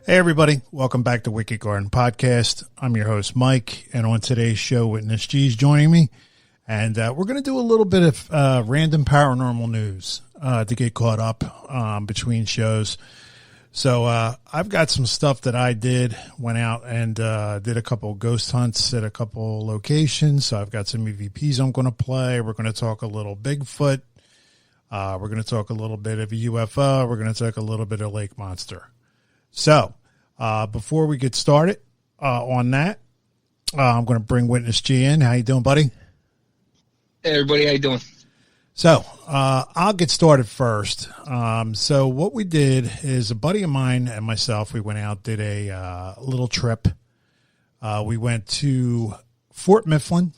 Hey, everybody. Welcome back to Wicked Garden Podcast. I'm your host, Mike, and on today's show, Witness G is joining me, and we're going to do a little bit of random paranormal news to get caught up between shows. So I've got some stuff that I did, went out and did a couple ghost hunts at a couple locations. So I've got some EVPs I'm going to play. We're going to talk a little Bigfoot. We're going to talk a little bit of a UFO. We're going to talk a little bit of lake monster. So, before we get started on that, I'm going to bring Witness G in. How you doing, buddy? Hey, everybody. How you doing? So, I'll get started first. So what we did is a buddy of mine and myself, we went out, did a little trip. We went to Fort Mifflin.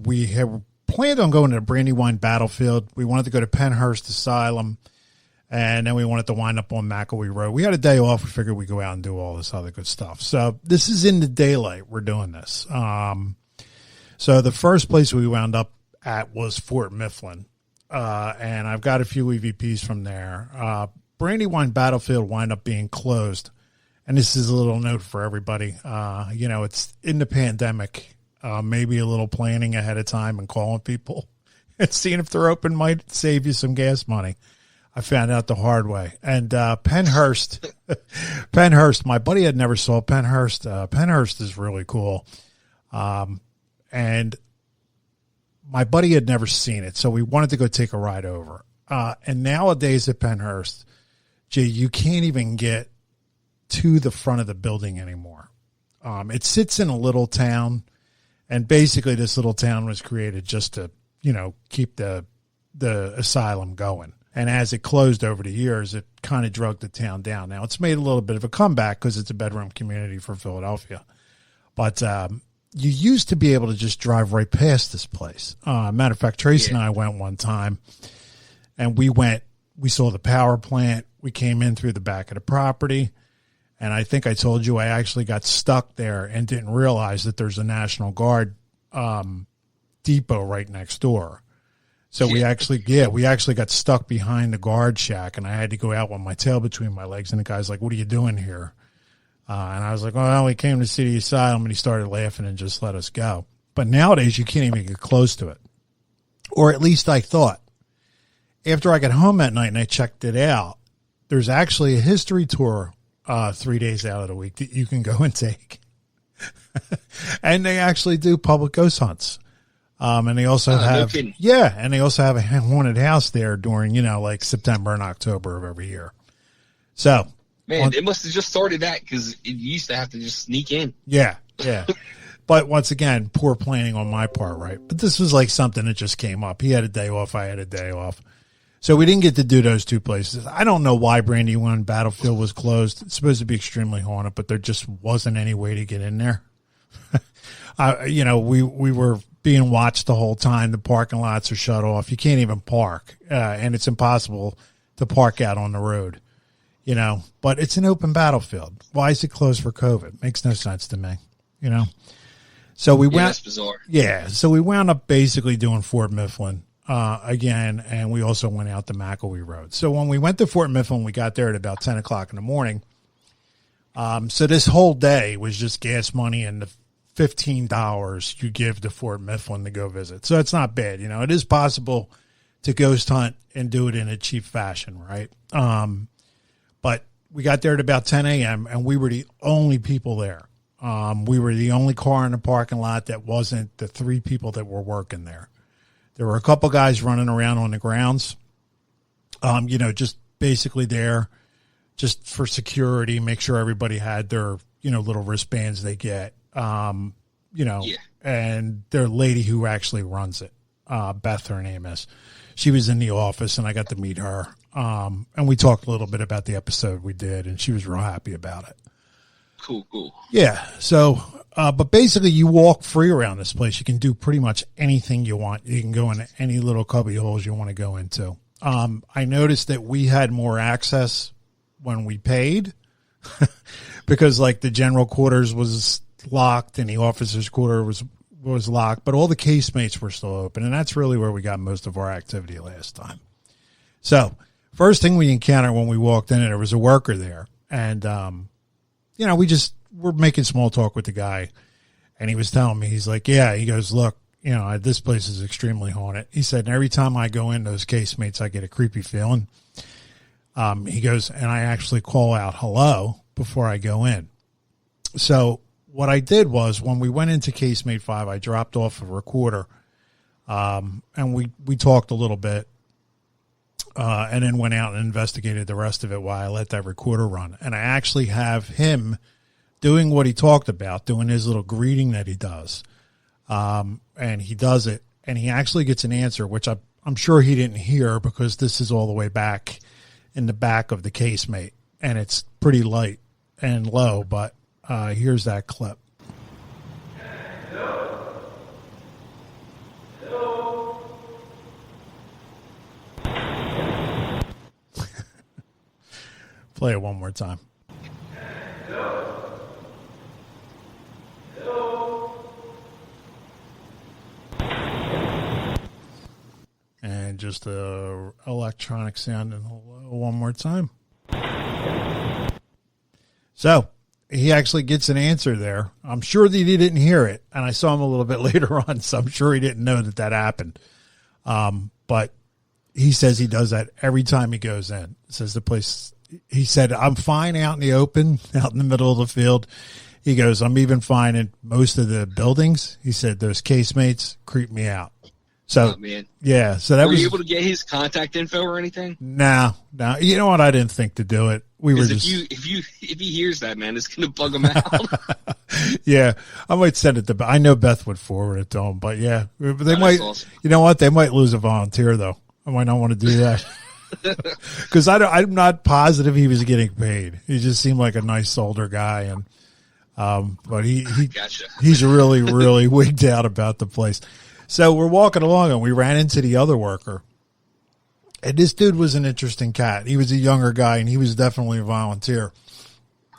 We had planned on going to the Brandywine Battlefield. We wanted to go to Penhurst Asylum. And then we wanted to wind up on McElwee Road. We had a day off. We figured we'd go out and do all this other good stuff. So this is in the daylight. We're doing this. So the first place we wound up at was Fort Mifflin. And I've got a few EVPs from there. Brandywine Battlefield wound up being closed. And this is a little note for everybody. It's in the pandemic. Maybe a little planning ahead of time and calling people and seeing if they're open might save you some gas money. I found out the hard way. And Penhurst, my buddy had never saw Penhurst. Penhurst is really cool. And my buddy had never seen it, so we wanted to go take a ride over. And nowadays at Penhurst, you can't even get to the front of the building anymore. It sits in a little town, and basically this little town was created just to, keep the asylum going. And as it closed over the years, it kind of drug the town down. Now, it's made a little bit of a comeback because it's a bedroom community for Philadelphia. But you used to be able to just drive right past this place. Matter of fact, Tracy and I went one time, and we saw the power plant. We came in through the back of the property, and I think I told you I actually got stuck there and didn't realize that there's a National Guard depot right next door. So we actually got stuck behind the guard shack, and I had to go out with my tail between my legs. And the guy's like, "What are you doing here?" And I was like, "Well, we came to see the asylum," and he started laughing and just let us go. But nowadays, you can't even get close to it, or at least I thought. After I got home that night and I checked it out, there's actually a history tour 3 days out of the week that you can go and take, and they actually do public ghost hunts. And they also have a haunted house there during, like September and October of every year. So, man, it must have just started that because it used to have to just sneak in. Yeah. But once again, poor planning on my part, right? But this was like something that just came up. He had a day off. I had a day off. So we didn't get to do those two places. I don't know why Brandywine Battlefield was closed. It's supposed to be extremely haunted, but there just wasn't any way to get in there. We were being watched the whole time. The parking lots are shut off. You can't even park, and it's impossible to park out on the road, but it's an open battlefield. Why is it closed for COVID? Makes no sense to me, So that's bizarre. Yeah. So we wound up basically doing Fort Mifflin, again, and we also went out to McElwee Road. So when we went to Fort Mifflin, we got there at about 10 o'clock in the morning. So this whole day was just gas money and the $15 you give to Fort Mifflin to go visit. So it's not bad. It is possible to ghost hunt and do it in a cheap fashion, right? But we got there at about 10 a.m. and we were the only people there. We were the only car in the parking lot that wasn't the three people that were working there. There were a couple guys running around on the grounds, just basically there just for security, make sure everybody had their, little wristbands they get. And their lady who actually runs it, Beth, her name is, she was in the office and I got to meet her. And we talked a little bit about the episode we did and she was real happy about it. Cool. Yeah. So, but basically you walk free around this place. You can do pretty much anything you want. You can go into any little cubby holes you want to go into. I noticed that we had more access when we paid because like the general quarters was locked and the officers' quarter was locked, but all the casemates were still open. And that's really where we got most of our activity last time. So first thing we encountered when we walked in, there was a worker there And, we're making small talk with the guy. And he was telling me, he's like, yeah, he goes, look, this place is extremely haunted. He said, and every time I go in those casemates, I get a creepy feeling. He goes, and I actually call out hello before I go in. So what I did was when we went into casemate 5, I dropped off a recorder, and we talked a little bit, and then went out and investigated the rest of it while I let that recorder run. And I actually have him doing what he talked about, doing his little greeting that he does. And he does it, and he actually gets an answer, which I'm sure he didn't hear because this is all the way back in the back of the casemate, and it's pretty light and low, but here's that clip. Play it one more time. And just the electronic sound and hello one more time. So he actually gets an answer there. I'm sure that he didn't hear it, and I saw him a little bit later on, so I'm sure he didn't know that happened. But he says he does that every time he goes in. Says the place. He said, I'm fine out in the open, out in the middle of the field. He goes, I'm even fine in most of the buildings. He said, those casemates creep me out. So, man. Yeah. So that were you able to get his contact info or anything? No. You know what? I didn't think to do it. We were just. If he hears that, man, it's going to bug him out. Yeah. I might send it to, I know Beth would forward it to him, but yeah, they might, awesome. You know what? They might lose a volunteer though. I might not want to do that. Because I'm not positive he was getting paid. He just seemed like a nice older guy, and but gotcha. He's really, really wigged out about the place. So we're walking along, and we ran into the other worker, and this dude was an interesting cat. He was a younger guy, and he was definitely a volunteer,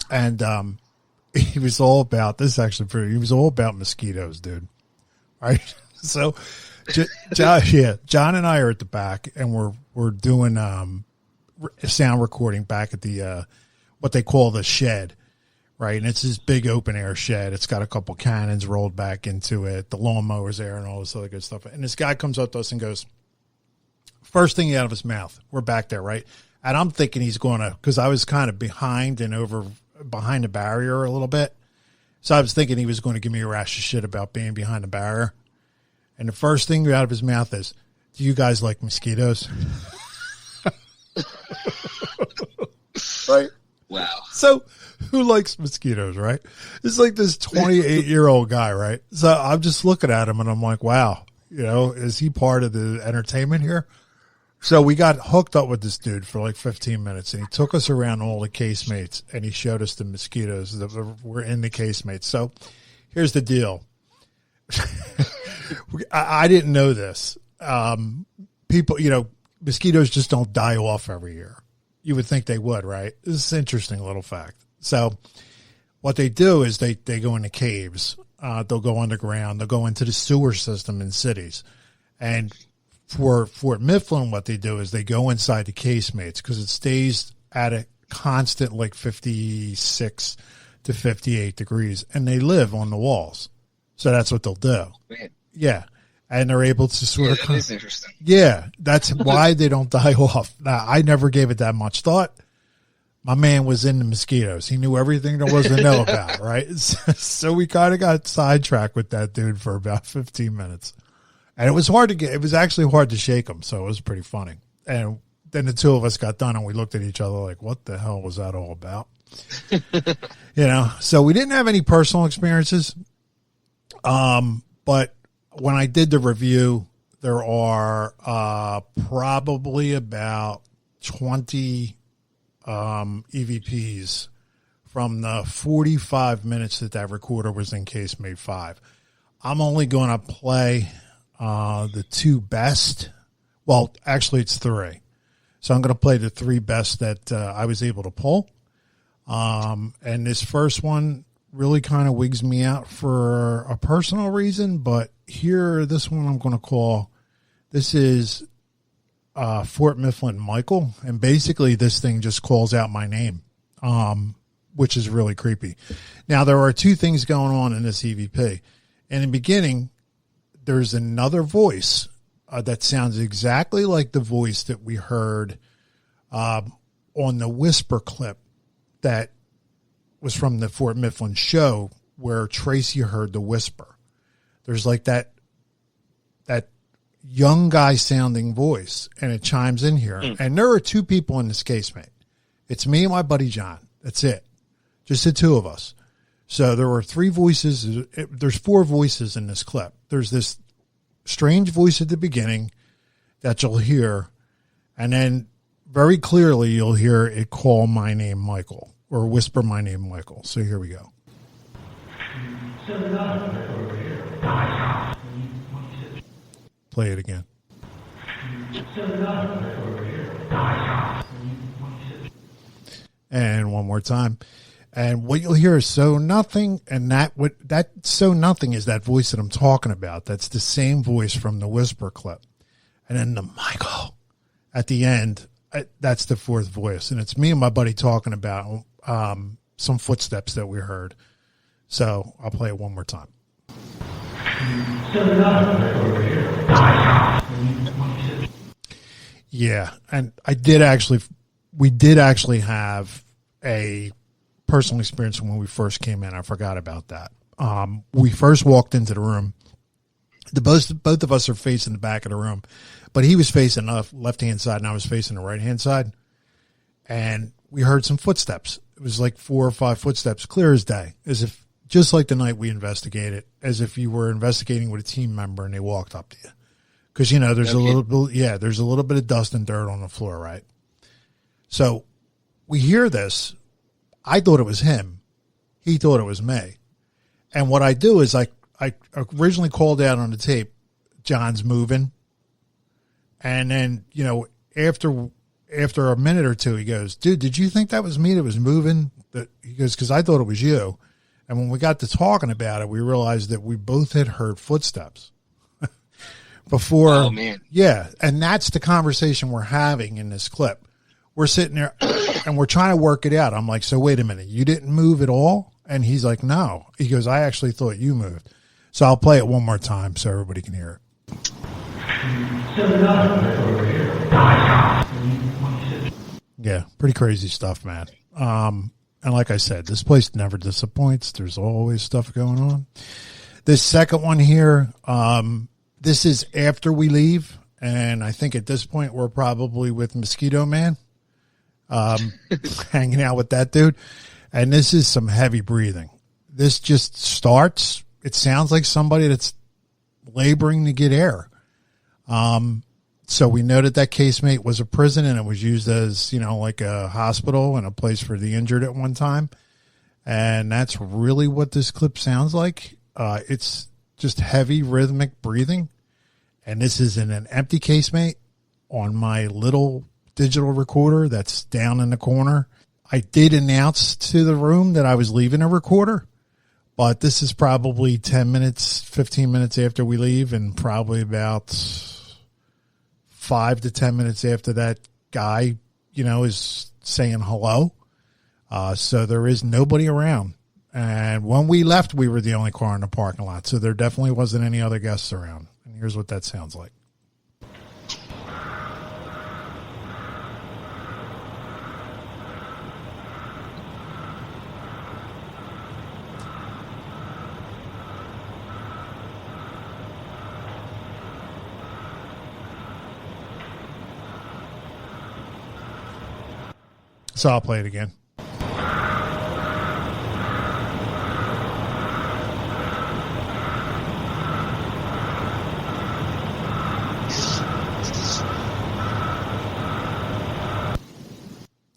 and he was all about this. Actually, he was all about mosquitoes, dude. Right, so. John and I are at the back, and we're doing sound recording back at the what they call the shed, right? And it's this big open air shed. It's got a couple cannons rolled back into it, the lawnmower's there, and all this other good stuff. And this guy comes up to us and goes, first thing out of his mouth, we're back there, right? And I'm thinking he's going to, because I was kind of behind and over behind the barrier a little bit, so I was thinking he was going to give me a rash of shit about being behind the barrier. And the first thing out of his mouth is, do you guys like mosquitoes? Right? Wow. So who likes mosquitoes, right? It's like this 28-year-old guy, right? So I'm just looking at him and I'm like, wow, is he part of the entertainment here? So we got hooked up with this dude for like 15 minutes, and he took us around all the casemates, and he showed us the mosquitoes that were in the casemates. So here's the deal. I didn't know this. People, mosquitoes just don't die off every year. You would think they would, right? This is an interesting little fact. So what they do is they go into caves. They'll go underground. They'll go into the sewer system in cities. And for Fort Mifflin, what they do is they go inside the casemates because it stays at a constant like 56 to 58 degrees. And they live on the walls. So that's what they'll do. Man. Yeah. And they're able to sort of. That is interesting. Yeah. That's why they don't die off. Now, I never gave it that much thought. My man was into mosquitoes. He knew everything there was to know about, right? So we kind of got sidetracked with that dude for about 15 minutes. And it was it was actually hard to shake him. So it was pretty funny. And then the two of us got done and we looked at each other like, what the hell was that all about? So we didn't have any personal experiences. But when I did the review, there are probably about 20 EVPs from the 45 minutes that recorder was in casemate 5. I'm only going to play the 2 best. Well, actually, it's 3. So I'm going to play the 3 best that I was able to pull. And this first one really kind of wigs me out for a personal reason, but this one I'm going to call, this is Fort Mifflin Michael, and basically this thing just calls out my name. which is really creepy. Now, there are two things going on in this EVP. In the beginning, there's another voice that sounds exactly like the voice that we heard on the whisper clip that was from the Fort Mifflin show where Tracy heard the whisper. There's like that young guy sounding voice, and it chimes in here. And there are two people in this case, mate. It's me and my buddy John. That's it. Just the two of us. So there were three voices. There's four voices in this clip. There's this strange voice at the beginning that you'll hear, and then very clearly you'll hear it call my name Michael, or whisper my name Michael. So here we go. Play it again. And one more time. And what you'll hear is so nothing, and that so nothing is that voice that I'm talking about. That's the same voice from the whisper clip. And then the Michael at the end, that's the fourth voice. And it's me and my buddy talking about some footsteps that we heard. So I'll play it one more time. Yeah, and we did actually have a personal experience when we first came in. I forgot about that. We first walked into the room. Both of us are facing the back of the room, but he was facing the left-hand side and I was facing the right-hand side. And we heard some footsteps. It was like 4 or 5 footsteps, clear as day, as if just like the night we investigated, as if you were investigating with a team member and they walked up to you. Because, there's a little bit of dust and dirt on the floor, right? So we hear this. I thought it was him. He thought it was me. And what I do is I originally called out on the tape, John's moving. And then, after a minute or two, he goes, dude, did you think that was me that was moving? He goes, because I thought it was you. And when we got to talking about it, we realized that we both had heard footsteps before. Oh, man. Yeah. And that's the conversation we're having in this clip. We're sitting there and we're trying to work it out. I'm like, so wait a minute, you didn't move at all? And he's like, no. He goes, I actually thought you moved. So I'll play it one more time so everybody can hear it. Yeah, pretty crazy stuff, man. And like I said, this place never disappoints. There's always stuff going on. This second one here, this is after we leave. And I think at this point, we're probably with Mosquito Man, hanging out with that dude. And this is some heavy breathing. This just starts. It sounds like somebody that's laboring to get air. So we know that casemate was a prison and it was used as, like a hospital and a place for the injured at one time. And that's really what this clip sounds like. It's just heavy rhythmic breathing. And this is in an empty casemate on my little digital recorder that's down in the corner. I did announce to the room that I was leaving a recorder, but this is probably 10 minutes, 15 minutes after we leave, and probably about 5 to 10 minutes after that guy, is saying hello. So there is nobody around. And when we left, we were the only car in the parking lot. So there definitely wasn't any other guests around. And here's what that sounds like. So I'll play it again.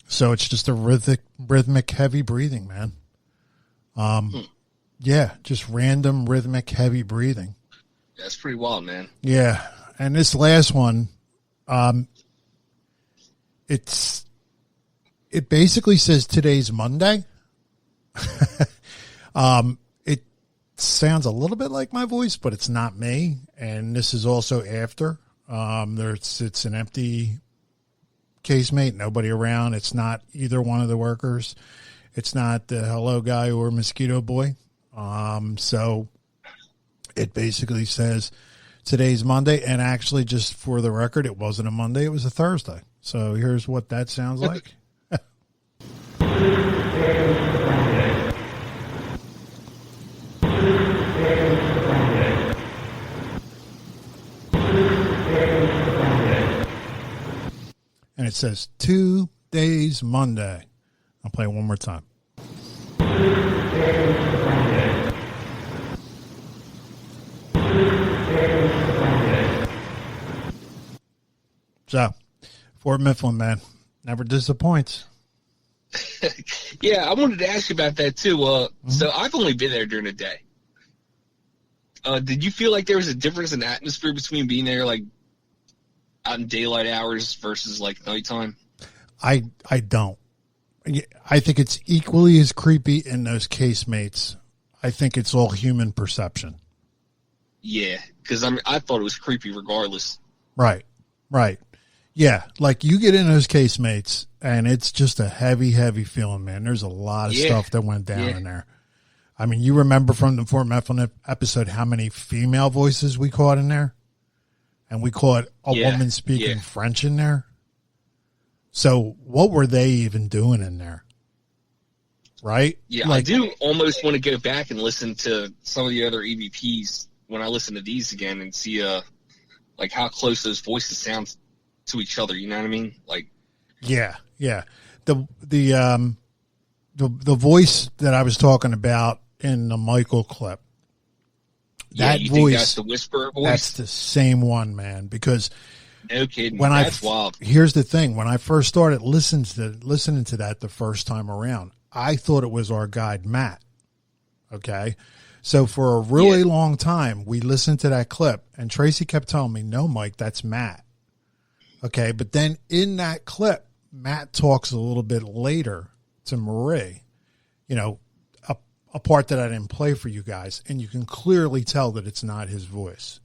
So it's just a rhythmic heavy breathing, man. Yeah, just random rhythmic heavy breathing. That's pretty wild, man. Yeah. And this last one, it basically says today's Monday. It sounds a little bit like my voice, but it's not me. And this is also after. It's an empty casemate, nobody around. It's not either one of the workers. It's not the hello guy or mosquito boy. So it basically says today's Monday, and actually, just for the record, it wasn't a Monday, it was a Thursday. So here's what that sounds like. And it says 2 days Monday. I'll play it one more time. So, Fort Mifflin, man, never disappoints. Yeah, I wanted to ask you about that too. So I've only been there during the day. Did you feel like there was a difference in atmosphere between being there like out in daylight hours versus like nighttime? I don't. I think it's equally as creepy in those casemates. I think it's all human perception. Yeah, because I thought it was creepy regardless. Right. Yeah, like you get in those casemates, and it's just a heavy, heavy feeling, man. There's a lot of stuff that went down in there. I mean, you remember from the Fort Mifflin episode how many female voices we caught in there? And we caught a woman speaking French in there. So what were they even doing in there? Right? Yeah, like, I do almost want to go back and listen to some of the other EVPs when I listen to these again and see like how close those voices sound to each other. You know what I mean? Like, yeah. The voice that I was talking about in the Michael clip. That you voice, think that's the whisperer voice? That's the same one, man. Because no kidding, that's wild. Here's the thing: when I first started listening to that the first time around, I thought it was our guide Matt. Okay, so for a really long time, we listened to that clip, and Tracy kept telling me, "No, Mike, that's Matt." Okay, but then in that clip, Matt talks a little bit later to Marie. You know, a part that I didn't play for you guys, and you can clearly tell that it's not his voice.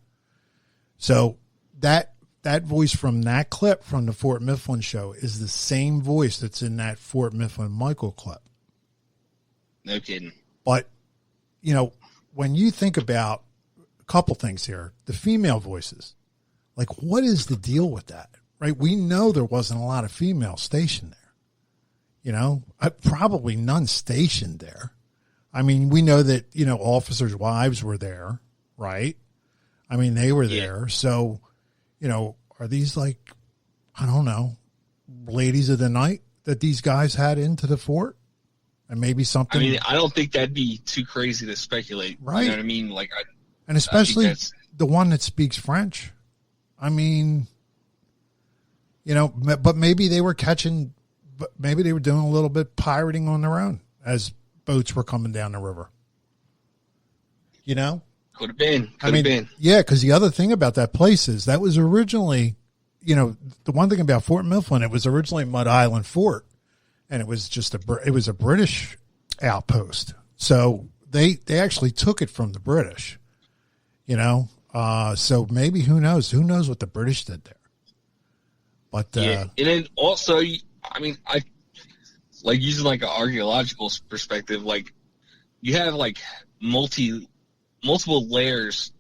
So that voice from that clip from the Fort Mifflin show is the same voice that's in that Fort Mifflin Michael clip. No kidding. But, you know, when you think about a couple things here, the female voices, like what is the deal with that, right? We know there wasn't a lot of females stationed there. You know, probably none stationed there. I mean, we know that, you know, officers' wives were there, right? I mean, they were there. So, you know, are these like, I don't know, ladies of the night that these guys had into the fort? And maybe something. I mean, I don't think that'd be too crazy to speculate. Right. You know what I mean? Like, and especially the one that speaks French. I mean, you know, but maybe they were maybe they were doing a little bit pirating on their own as boats were coming down the river. You know? Could have been. Yeah, because the other thing about that place is that was originally, you know, the one thing about Fort Mifflin, it was originally Mud Island Fort, and it was just a British outpost. So they actually took it from the British, you know. So maybe who knows what the British did there. But and then also, I mean, I like using like an archaeological perspective, like you have like multiple layers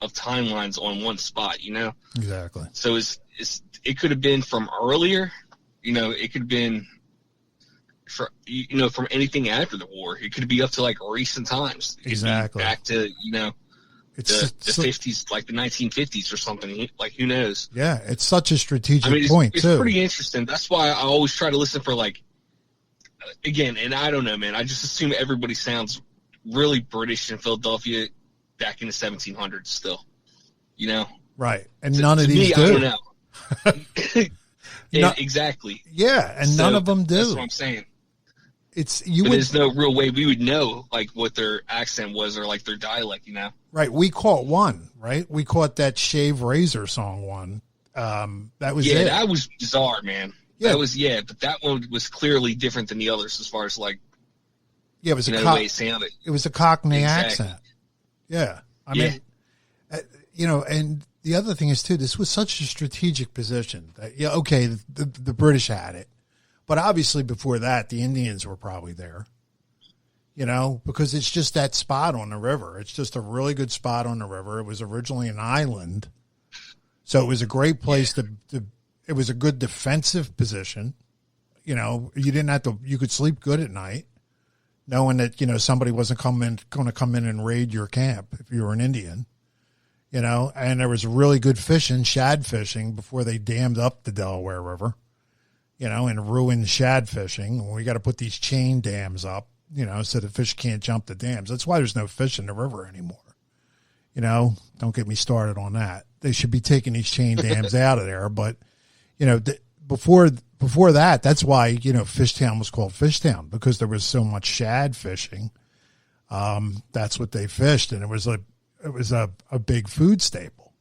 of timelines on one spot, you know? Exactly. So it could have been from earlier, you know, it could have been from anything after the war. It could be up to like recent times. It exactly. Back to, you know, the 50s, like the 1950s or something. Like, who knows? Yeah, it's such a strategic point, it's pretty interesting. That's why I always try to listen for like, again, and I don't know, man. I just assume everybody sounds really British in Philadelphia back in the 1700s still, you know? Right. And none of these do. I don't know. Exactly. Yeah, and none of them do. That's what I'm saying. There's no real way we would know like what their accent was or like their dialect, you know? Right. We caught one, right? We caught that Shave Razor song one. That was it. Yeah, that was bizarre, man. Yeah. But that one was clearly different than the others as far as like, yeah, it was the way it sounded. It was a Cockney accent. Yeah. I mean, you know, and the other thing is too, this was such a strategic position that, yeah, okay, the British had it, but obviously before that, the Indians were probably there, you know, because it's just that spot on the river. It's just a really good spot on the river. It was originally an island, so it was a great place to it was a good defensive position. You know, you didn't have to, you could sleep good at night knowing that, you know, somebody wasn't going to come in and raid your camp if you were an Indian, you know, and there was really good fishing, shad fishing, before they dammed up the Delaware River, you know, and ruined shad fishing. We got to put these chain dams up, you know, so the fish can't jump the dams. That's why there's no fish in the river anymore. You know, don't get me started on that. They should be taking these chain dams out of there. But, you know, before that, that's why, you know, Fishtown was called Fishtown, because there was so much shad fishing. That's what they fished, and it was a big food staple,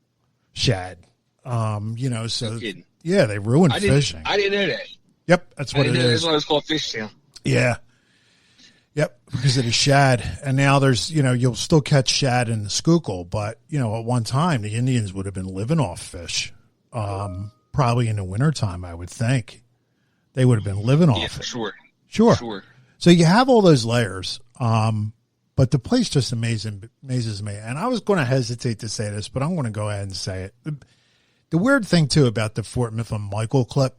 shad. You know, so yeah, they ruined fishing. I didn't know that. Yep, that's what it is. That's why it was called Fishtown. Yeah. Yep, because of the shad. And now there's, you know, you'll still catch shad in the Schuylkill, but, you know, at one time the Indians would have been living off fish. Probably in the wintertime, I would think. They would have been living off it. For sure. Sure. So you have all those layers, but the place just amazes me. And I was going to hesitate to say this, but I'm going to go ahead and say it. The weird thing, too, about the Fort Mifflin Michael clip,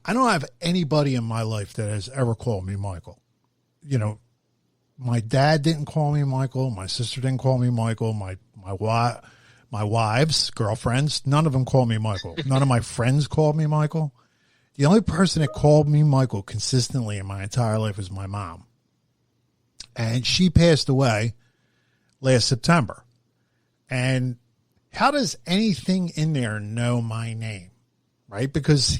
I don't have anybody in my life that has ever called me Michael. You know, my dad didn't call me Michael. My sister didn't call me Michael. My wives, girlfriends, none of them call me Michael. None of my friends called me Michael. The only person that called me Michael consistently in my entire life was my mom. And she passed away last September. And how does anything in there know my name? Right? Because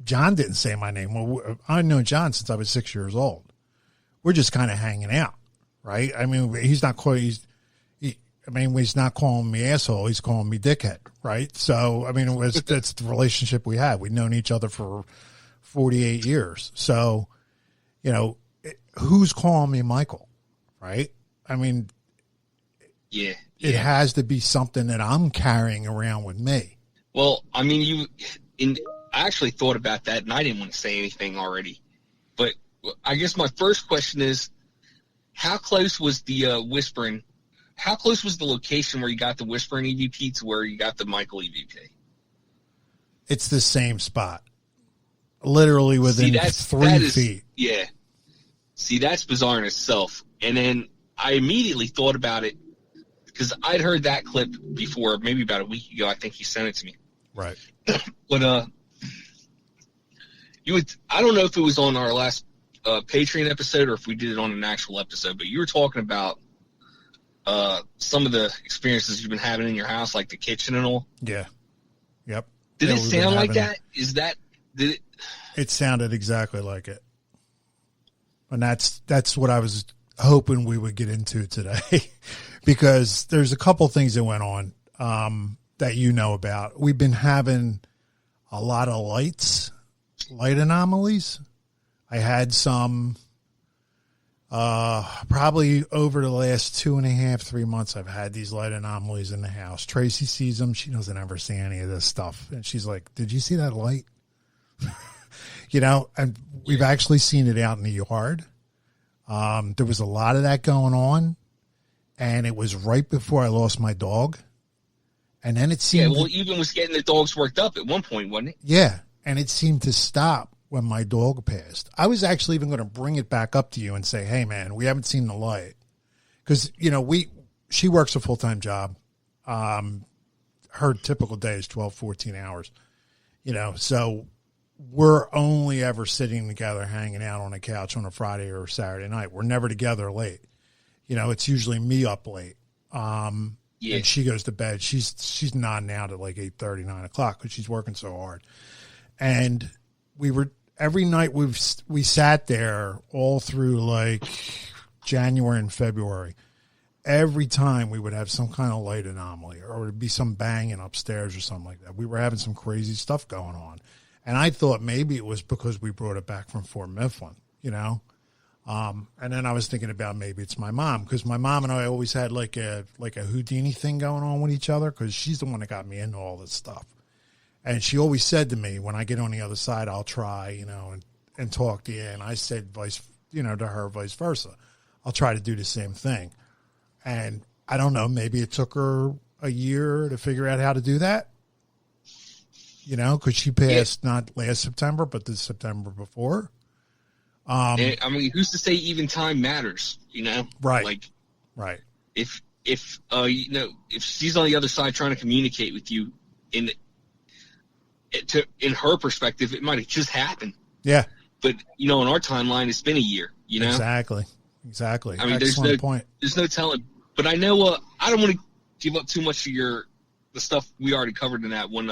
John didn't say my name. Well, I've known John since I was 6 years old. We're just kind of hanging out. Right? I mean, he's not calling me asshole. He's calling me dickhead, right? So, I mean, that's the relationship we had. We'd known each other for 48 years. So, you know, who's calling me Michael, right? I mean, it has to be something that I'm carrying around with me. Well, I mean, I actually thought about that, and I didn't want to say anything already. But I guess my first question is, how close was the Whispering? How close was the location where you got the Whispering EVP to where you got the Michael EVP? It's the same spot. Literally within 3 feet. Yeah. See, that's bizarre in itself. And then I immediately thought about it because I'd heard that clip before, maybe about a week ago. I think you sent it to me. Right. But I don't know if it was on our last Patreon episode or if we did it on an actual episode, but you were talking about some of the experiences you've been having in your house, like the kitchen and all. Yeah. Yep. Did it sound like that? It sounded exactly like it. And that's what I was hoping we would get into today, because there's a couple things that went on that you know about. We've been having a lot of light anomalies. I had some probably over the last 2.5, 3 months, I've had these light anomalies in the house. Tracy sees them. She doesn't ever see any of this stuff. And she's like, did you see that light? You know, and we've actually seen it out in the yard. There was a lot of that going on, and it was right before I lost my dog. And then it seemed... Yeah, well, even was getting the dogs worked up at one point, wasn't it? Yeah, and it seemed to stop when my dog passed. I was actually even going to bring it back up to you and say, hey, man, we haven't seen the light. Because, you know, she works a full-time job. Her typical day is 12, 14 hours. You know, so we're only ever sitting together hanging out on a couch on a Friday or Saturday night. We're never together late. You know, it's usually me up late. And she goes to bed. She's nodding out at like 8:30, 9 o'clock because she's working so hard. And every night we sat there all through like January and February. Every time we would have some kind of light anomaly, or it'd be some banging upstairs or something like that. We were having some crazy stuff going on. And I thought maybe it was because we brought it back from Fort Mifflin, you know. And then I was thinking about maybe it's my mom, because my mom and I always had like a Houdini thing going on with each other, because she's the one that got me into all this stuff. And she always said to me, when I get on the other side, I'll try, and talk to you. And I said, to her, vice versa. I'll try to do the same thing. And I don't know, maybe it took her a year to figure out how to do that. Because she passed not last September, but the September before. I mean, who's to say even time matters? Right. Like, right. If she's on the other side trying to communicate with you, in her perspective, it might have just happened. Yeah. But in our timeline, it's been a year. Exactly. I mean, there's no telling. But I know I don't want to give up too much of the stuff we already covered in that one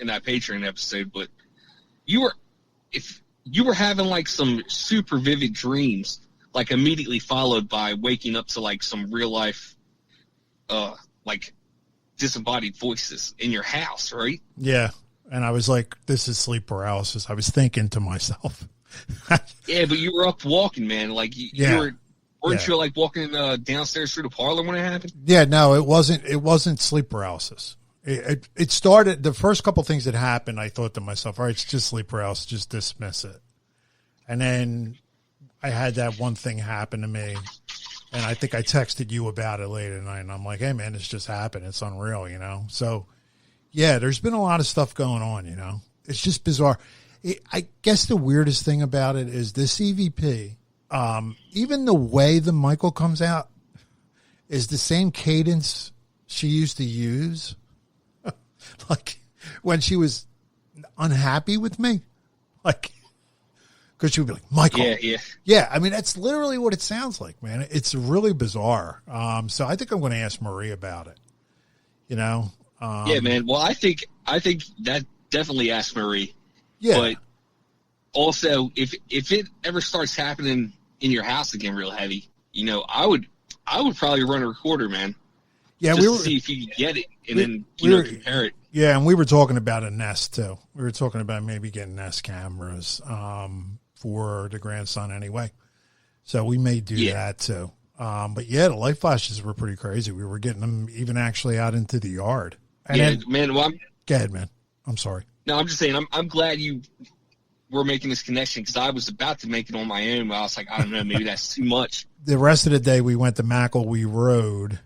in that Patreon episode. But if you were having like some super vivid dreams, like immediately followed by waking up to like some real life, like disembodied voices in your house, right? Yeah. And I was like, this is sleep paralysis. I was thinking to myself. Yeah, but you were up walking, man. Like weren't you like walking downstairs through the parlor when it happened? Yeah, no, it wasn't sleep paralysis. It started, the first couple things that happened, I thought to myself, all right, it's just sleep paralysis, just dismiss it. And then I had that one thing happen to me, and I think I texted you about it late at night, and I'm like, hey, man, it's just happened. It's unreal, So, yeah, there's been a lot of stuff going on, It's just bizarre. I guess the weirdest thing about it is this EVP, even the way the Michael comes out is the same cadence she used to use. Like when she was unhappy with me, like, because she would be like, Michael. Yeah. I mean, that's literally what it sounds like, man. It's really bizarre. So I think I'm going to ask Marie about it. Yeah, man. Well, I think that definitely ask Marie. Yeah. But also, if it ever starts happening in your house again, real heavy, I would probably run a recorder, man. Yeah, just to see if you could get it and then compare it. Yeah, and we were talking about a Nest too. We were talking about maybe getting Nest cameras for the grandson anyway. So we may do that too. But yeah, the light flashes were pretty crazy. We were getting them even actually out into the yard. And man. Well, go ahead, man. I'm sorry. No, I'm just saying. I'm glad you were making this connection, because I was about to make it on my own. But I was like, I don't know, maybe that's too much. The rest of the day, we went to McElwee Road.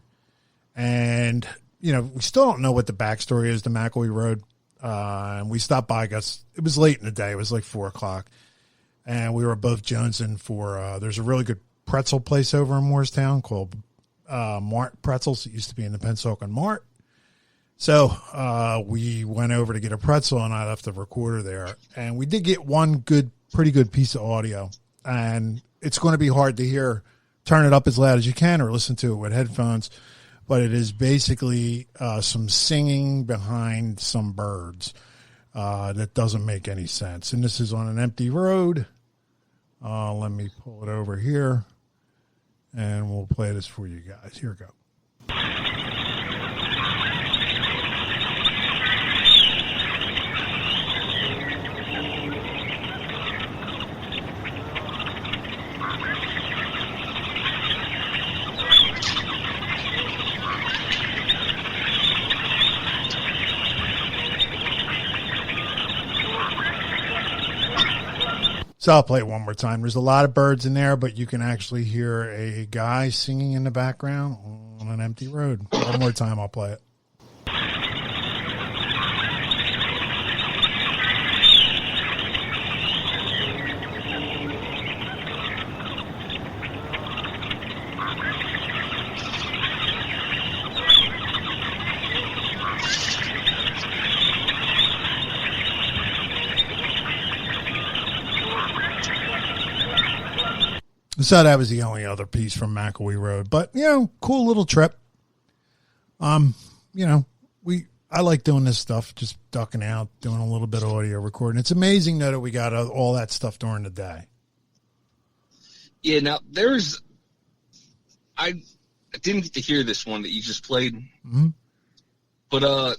And, we still don't know what the backstory is to McElwee Road. And we stopped by, I guess it was late in the day. It was like 4:00. And we were both jonesing for, there's a really good pretzel place over in Moorestown called Mart Pretzels. It used to be in the Pennsauken Mart. So we went over to get a pretzel, and I left the recorder there. And we did get one pretty good piece of audio. And it's going to be hard to hear. Turn it up as loud as you can or listen to it with headphones. But it is basically some singing behind some birds that doesn't make any sense. And this is on an empty road. Let me pull it over here, and we'll play this for you guys. Here we go. So I'll play it one more time. There's a lot of birds in there, but you can actually hear a guy singing in the background on an empty road. One more time, I'll play it. So that was the only other piece from McElwee Road, but cool little trip. I like doing this stuff, just ducking out, doing a little bit of audio recording. It's amazing though that we got all that stuff during the day. Yeah. Now I didn't get to hear this one that you just played, but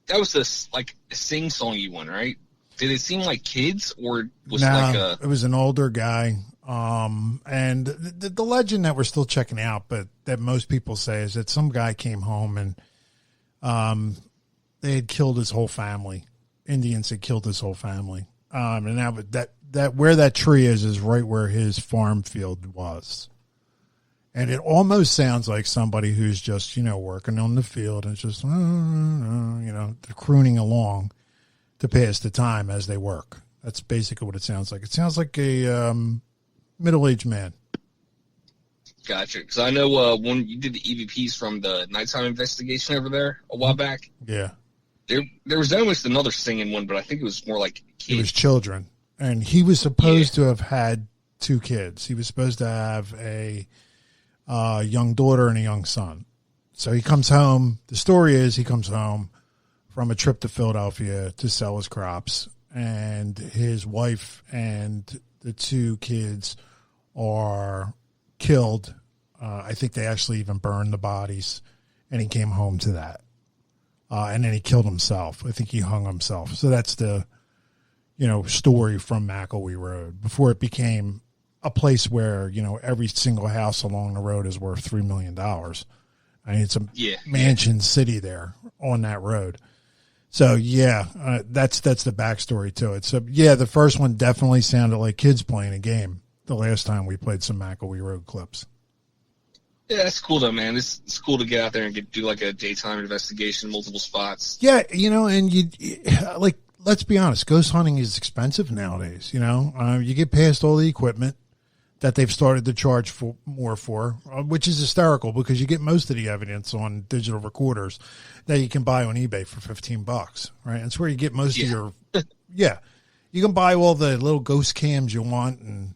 that was this like a sing-songy one, right? Did it seem like kids, or was it like it was an older guy. And the legend that we're still checking out, but that most people say, is that some guy came home and they had killed his whole family. Indians had killed his whole family. And that where that tree is right where his farm field was. And it almost sounds like somebody who's just, working on the field and just, they're crooning along to pass the time as they work. That's basically what it sounds like. It sounds like a middle-aged man. Gotcha. Because I know when you did the EVPs from the nighttime investigation over there a while back. Yeah. There was almost another singing one, but I think it was more like kids. It was children. And he was supposed to have had 2 kids. He was supposed to have a young daughter and a young son. So he comes home. The story is he comes home from a trip to Philadelphia to sell his crops. And his wife and the 2 kids are killed. I think they actually even burned the bodies. And he came home to that. And then he killed himself. I think he hung himself. So that's the, story from McElwee Road before it became a place where, every single house along the road is worth $3 million. I mean, it's a mansion city there on that road. So, that's the backstory to it. So, the first one definitely sounded like kids playing a game the last time we played some McElwee Road clips. Yeah, that's cool though, man. It's cool to get out there and do like a daytime investigation, multiple spots. Yeah, and let's be honest, ghost hunting is expensive nowadays. You get past all the equipment that they've started to charge more for, which is hysterical because you get most of the evidence on digital recorders that you can buy on eBay for $15, right? That's where you get most of your, you can buy all the little ghost cams you want and,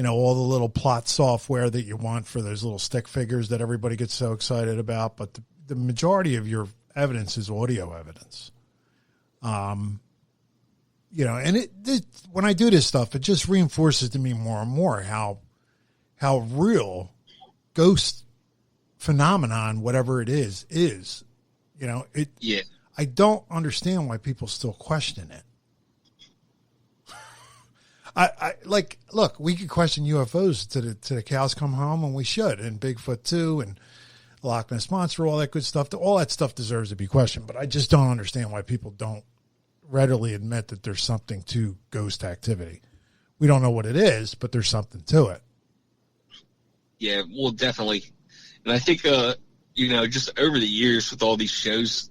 all the little plot software that you want for those little stick figures that everybody gets so excited about. But the majority of your evidence is audio evidence. And when I do this stuff, it just reinforces to me more and more how real ghost phenomenon, whatever it is. I don't understand why people still question it. Look, we could question UFOs to the cows come home, and we should, and Bigfoot too, and Loch Ness Monster, all that good stuff. All that stuff deserves to be questioned, but I just don't understand why people don't readily admit that there's something to ghost activity. We don't know what it is, but there's something to it. Yeah, well, definitely. And I think, just over the years with all these shows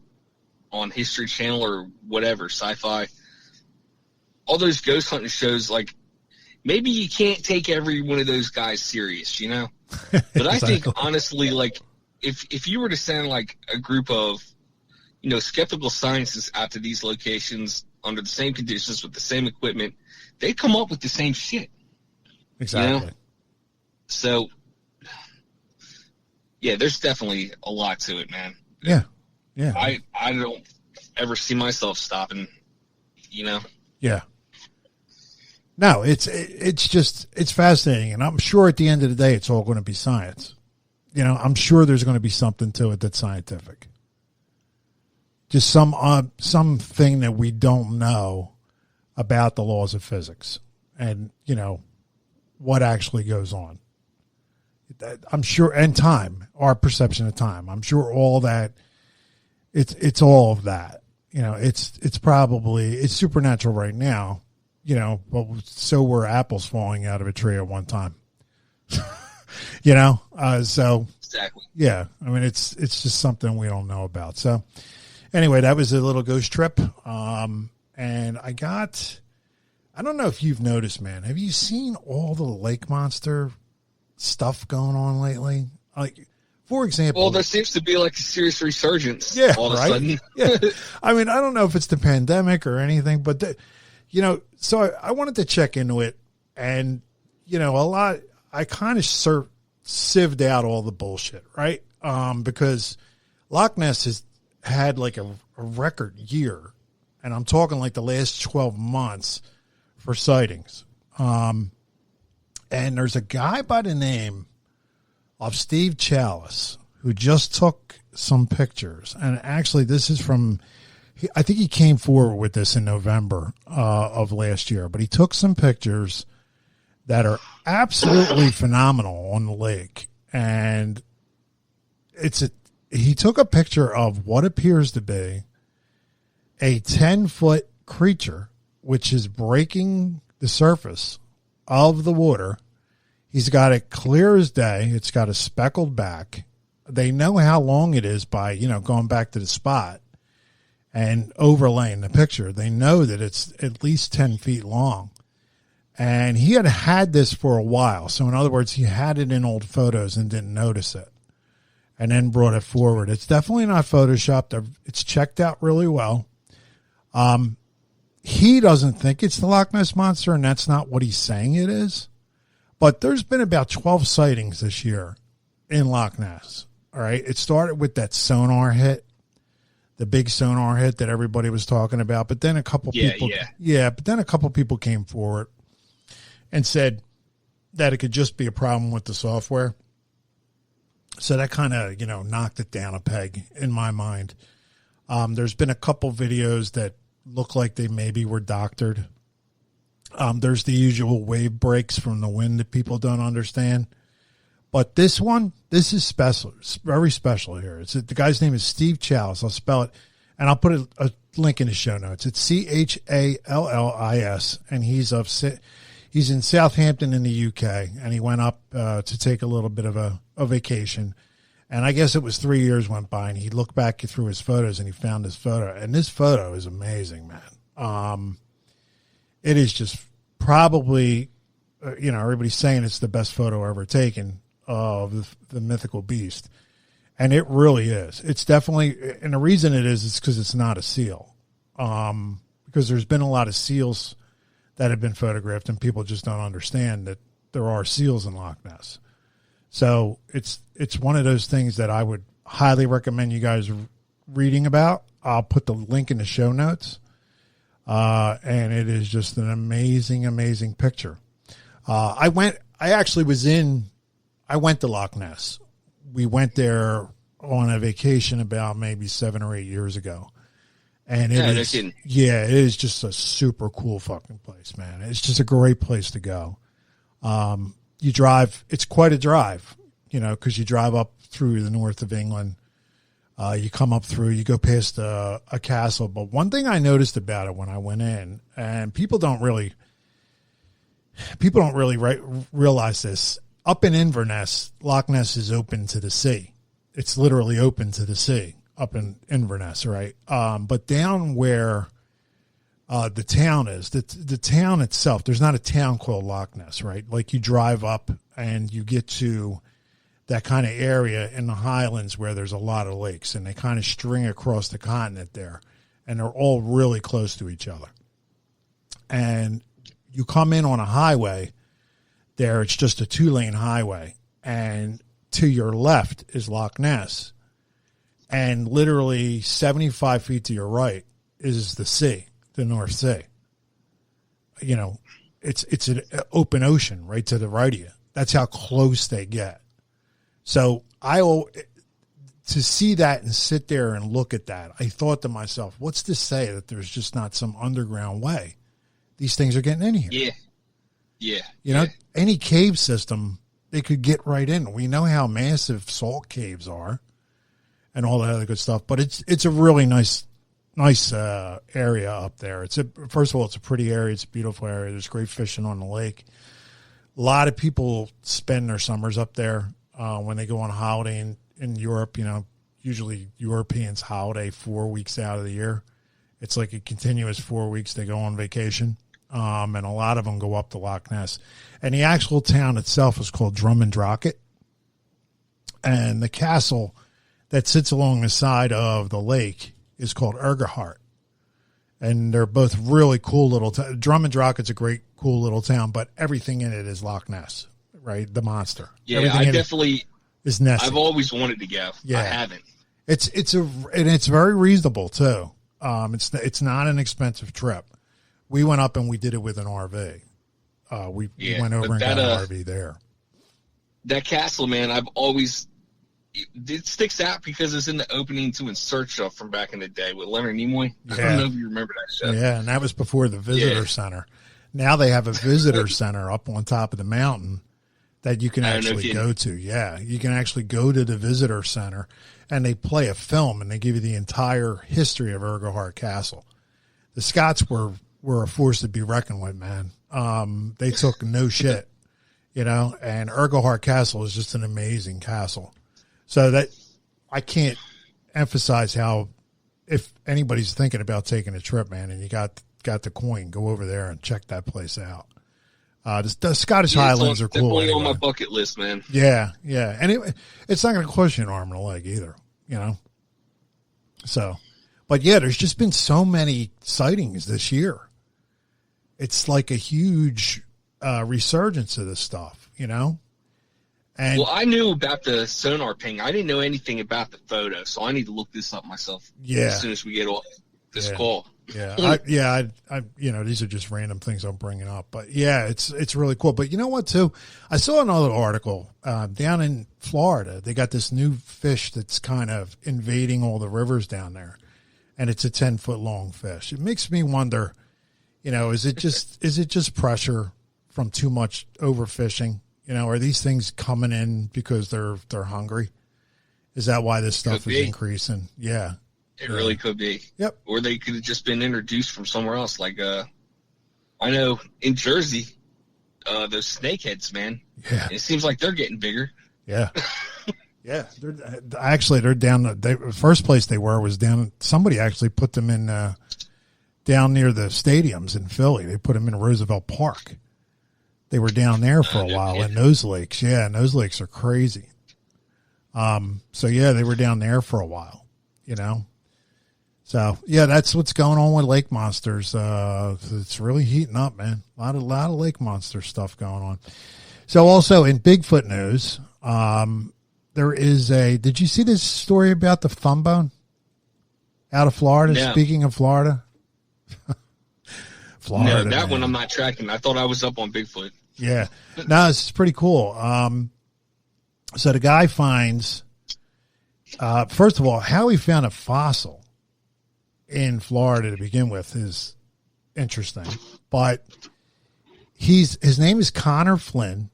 on History Channel or whatever, sci-fi, all those ghost hunting shows, like, maybe you can't take every one of those guys serious, But Exactly. I think, honestly, like, if you were to send, like, a group of, skeptical scientists out to these locations under the same conditions with the same equipment, they come up with the same shit. Exactly. So, there's definitely a lot to it, man. Yeah. I don't ever see myself stopping, Yeah. No, it's fascinating. And I'm sure at the end of the day, it's all going to be science. I'm sure there's going to be something to it that's scientific. Just something that we don't know about the laws of physics and, what actually goes on. I'm sure, and time, our perception of time. I'm sure all that, it's all of that. It's supernatural right now, but so were apples falling out of a tree at one time. So exactly. Yeah, I mean, it's just something we don't know about. So anyway, that was a little ghost trip. And I don't know if you've noticed, man, have you seen all the lake monster stuff going on lately? Like, for example, well, there seems to be like a serious resurgence. Yeah, all of right? a sudden. Yeah. I mean, I don't know if it's the pandemic or anything, but so I wanted to check into it, and I kind of sieved out all the bullshit, right? Because Loch Ness has had like a record year, and I'm talking like the last 12 months for sightings. And there's a guy by the name of Steve Chalice who just took some pictures. And actually, this is from, I think he came forward with this in November of last year, but he took some pictures that are absolutely phenomenal on the lake. And he took a picture of what appears to be a 10-foot creature, which is breaking the surface of the water. He's got it clear as day. It's got a speckled back. They know how long it is by, going back to the spot and overlaying the picture. They know that it's at least 10 feet long. And he had this for a while. So in other words, he had it in old photos and didn't notice it and then brought it forward. It's definitely not Photoshopped. It's checked out really well. He doesn't think it's the Loch Ness Monster, and that's not what he's saying it is. But there's been about 12 sightings this year in Loch Ness. All right. It started with that sonar hit, the big sonar hit that everybody was talking about. But then a couple people came forward and said that it could just be a problem with the software. So that kind of, knocked it down a peg in my mind. There's been a couple videos that look like they maybe were doctored. There's the usual wave breaks from the wind that people don't understand. But this is special. It's very special here. The guy's name is Steve Chalice. I'll spell it, and I'll put a link in the show notes. It's Challis, and he's in Southampton in the UK, and he went up to take a little bit of a vacation. And I guess it was 3 years went by, and he looked back through his photos, and he found this photo. And this photo is amazing, man. It is just probably, everybody's saying it's the best photo ever taken of the mythical beast. And it really is. It's definitely, and the reason it is because it's not a seal. Because there's been a lot of seals that have been photographed, and people just don't understand that there are seals in Loch Ness. So it's one of those things that I would highly recommend you guys reading about. I'll put the link in the show notes. And it is just an amazing, amazing picture. I went to Loch Ness. We went there on a vacation about maybe 7 or 8 years ago. And it is just a super cool fucking place, man. It's just a great place to go. You drive, it's quite a drive, because you drive up through the north of England. You come up through, you go past a castle. But one thing I noticed about it when I went in, and people don't really realize this. Up in Inverness, Loch Ness is open to the sea. It's literally open to the sea up in Inverness, right? But down where the town is, the town itself, there's not a town called Loch Ness, right? Like you drive up and you get to that kind of area in the Highlands where there's a lot of lakes, and they kind of string across the continent there, and they're all really close to each other. And you come in on a highway there, it's just a 2-lane highway, and to your left is Loch Ness, and literally 75 feet to your right is the sea, the North Sea. It's an open ocean right to the right of you. That's how close they get. So to see that and sit there and look at that, I thought to myself, what's to say that there's just not some underground way these things are getting in here? Yeah. Any cave system, they could get right in. We know how massive salt caves are and all that other good stuff, but it's a really nice area up there. First of all, it's a pretty area. It's a beautiful area. There's great fishing on the lake. A lot of people spend their summers up there. When they go on holiday in Europe, usually Europeans holiday 4 weeks out of the year. It's like a continuous 4 weeks they go on vacation. And a lot of them go up to Loch Ness. And the actual town itself is called Drumandrocket. And the castle that sits along the side of the lake is called Urquhart. And they're both really cool little Drumandrocket's a great, cool little town, but everything in it is Loch Ness. Right, the monster. Yeah, everything I definitely is Nessie. I've always wanted to go. Yeah, I haven't. It's very reasonable too. It's not an expensive trip. We went up and we did it with an RV. We went over and got an RV there. That castle, man, it sticks out because it's in the opening to In Search Of from back in the day with Leonard Nimoy. I don't know if you remember that show. Yeah, and that was before the Visitor Center. Now they have a visitor center up on top of the mountain that you can actually go to. Yeah, you can actually go to the visitor center, and they play a film, and they give you the entire history of Urquhart Castle. The Scots were a force to be reckoned with, man. They took no shit, and Urquhart Castle is just an amazing castle. So that I can't emphasize how, if anybody's thinking about taking a trip, man, and you got the coin, go over there and check that place out. The Scottish Highlands are cool. Definitely on my bucket list, man. Yeah, and it's not going to cost you an arm and a leg either, So, but yeah, there's just been so many sightings this year. It's like a huge resurgence of this stuff, And well, I knew about the sonar ping. I didn't know anything about the photo, so I need to look this up myself. Yeah. As soon as we get off this call. Yeah. I these are just random things I'm bringing up, but yeah, it's really cool. But you know what, too? I saw another article down in Florida. They got this new fish that's kind of invading all the rivers down there, and it's a 10-foot long fish. It makes me wonder, is it just pressure from too much overfishing? Are these things coming in because they're hungry? Is that why this stuff is increasing? Yeah. It really could be. Yep. Or they could have just been introduced from somewhere else. Like, I know in Jersey, those snakeheads, man. Yeah. It seems like they're getting bigger. Yeah. Yeah. They're down. The first place they were was down. Somebody actually put them in down near the stadiums in Philly. They put them in Roosevelt Park. They were down there for a while in those lakes. Yeah. And those lakes are crazy. So yeah, they were down there for a while, So yeah, that's what's going on with lake monsters. It's really heating up, man. A lot of lake monster stuff going on. So also in Bigfoot news, there is did you see this story about the thumb bone out of Florida? Yeah. Speaking of Florida. Florida. No, that one I'm not tracking. I thought I was up on Bigfoot. Yeah. No, it's pretty cool. So the guy finds, first of all, how he found a fossil in Florida to begin with is interesting, but his name is Connor Flynn.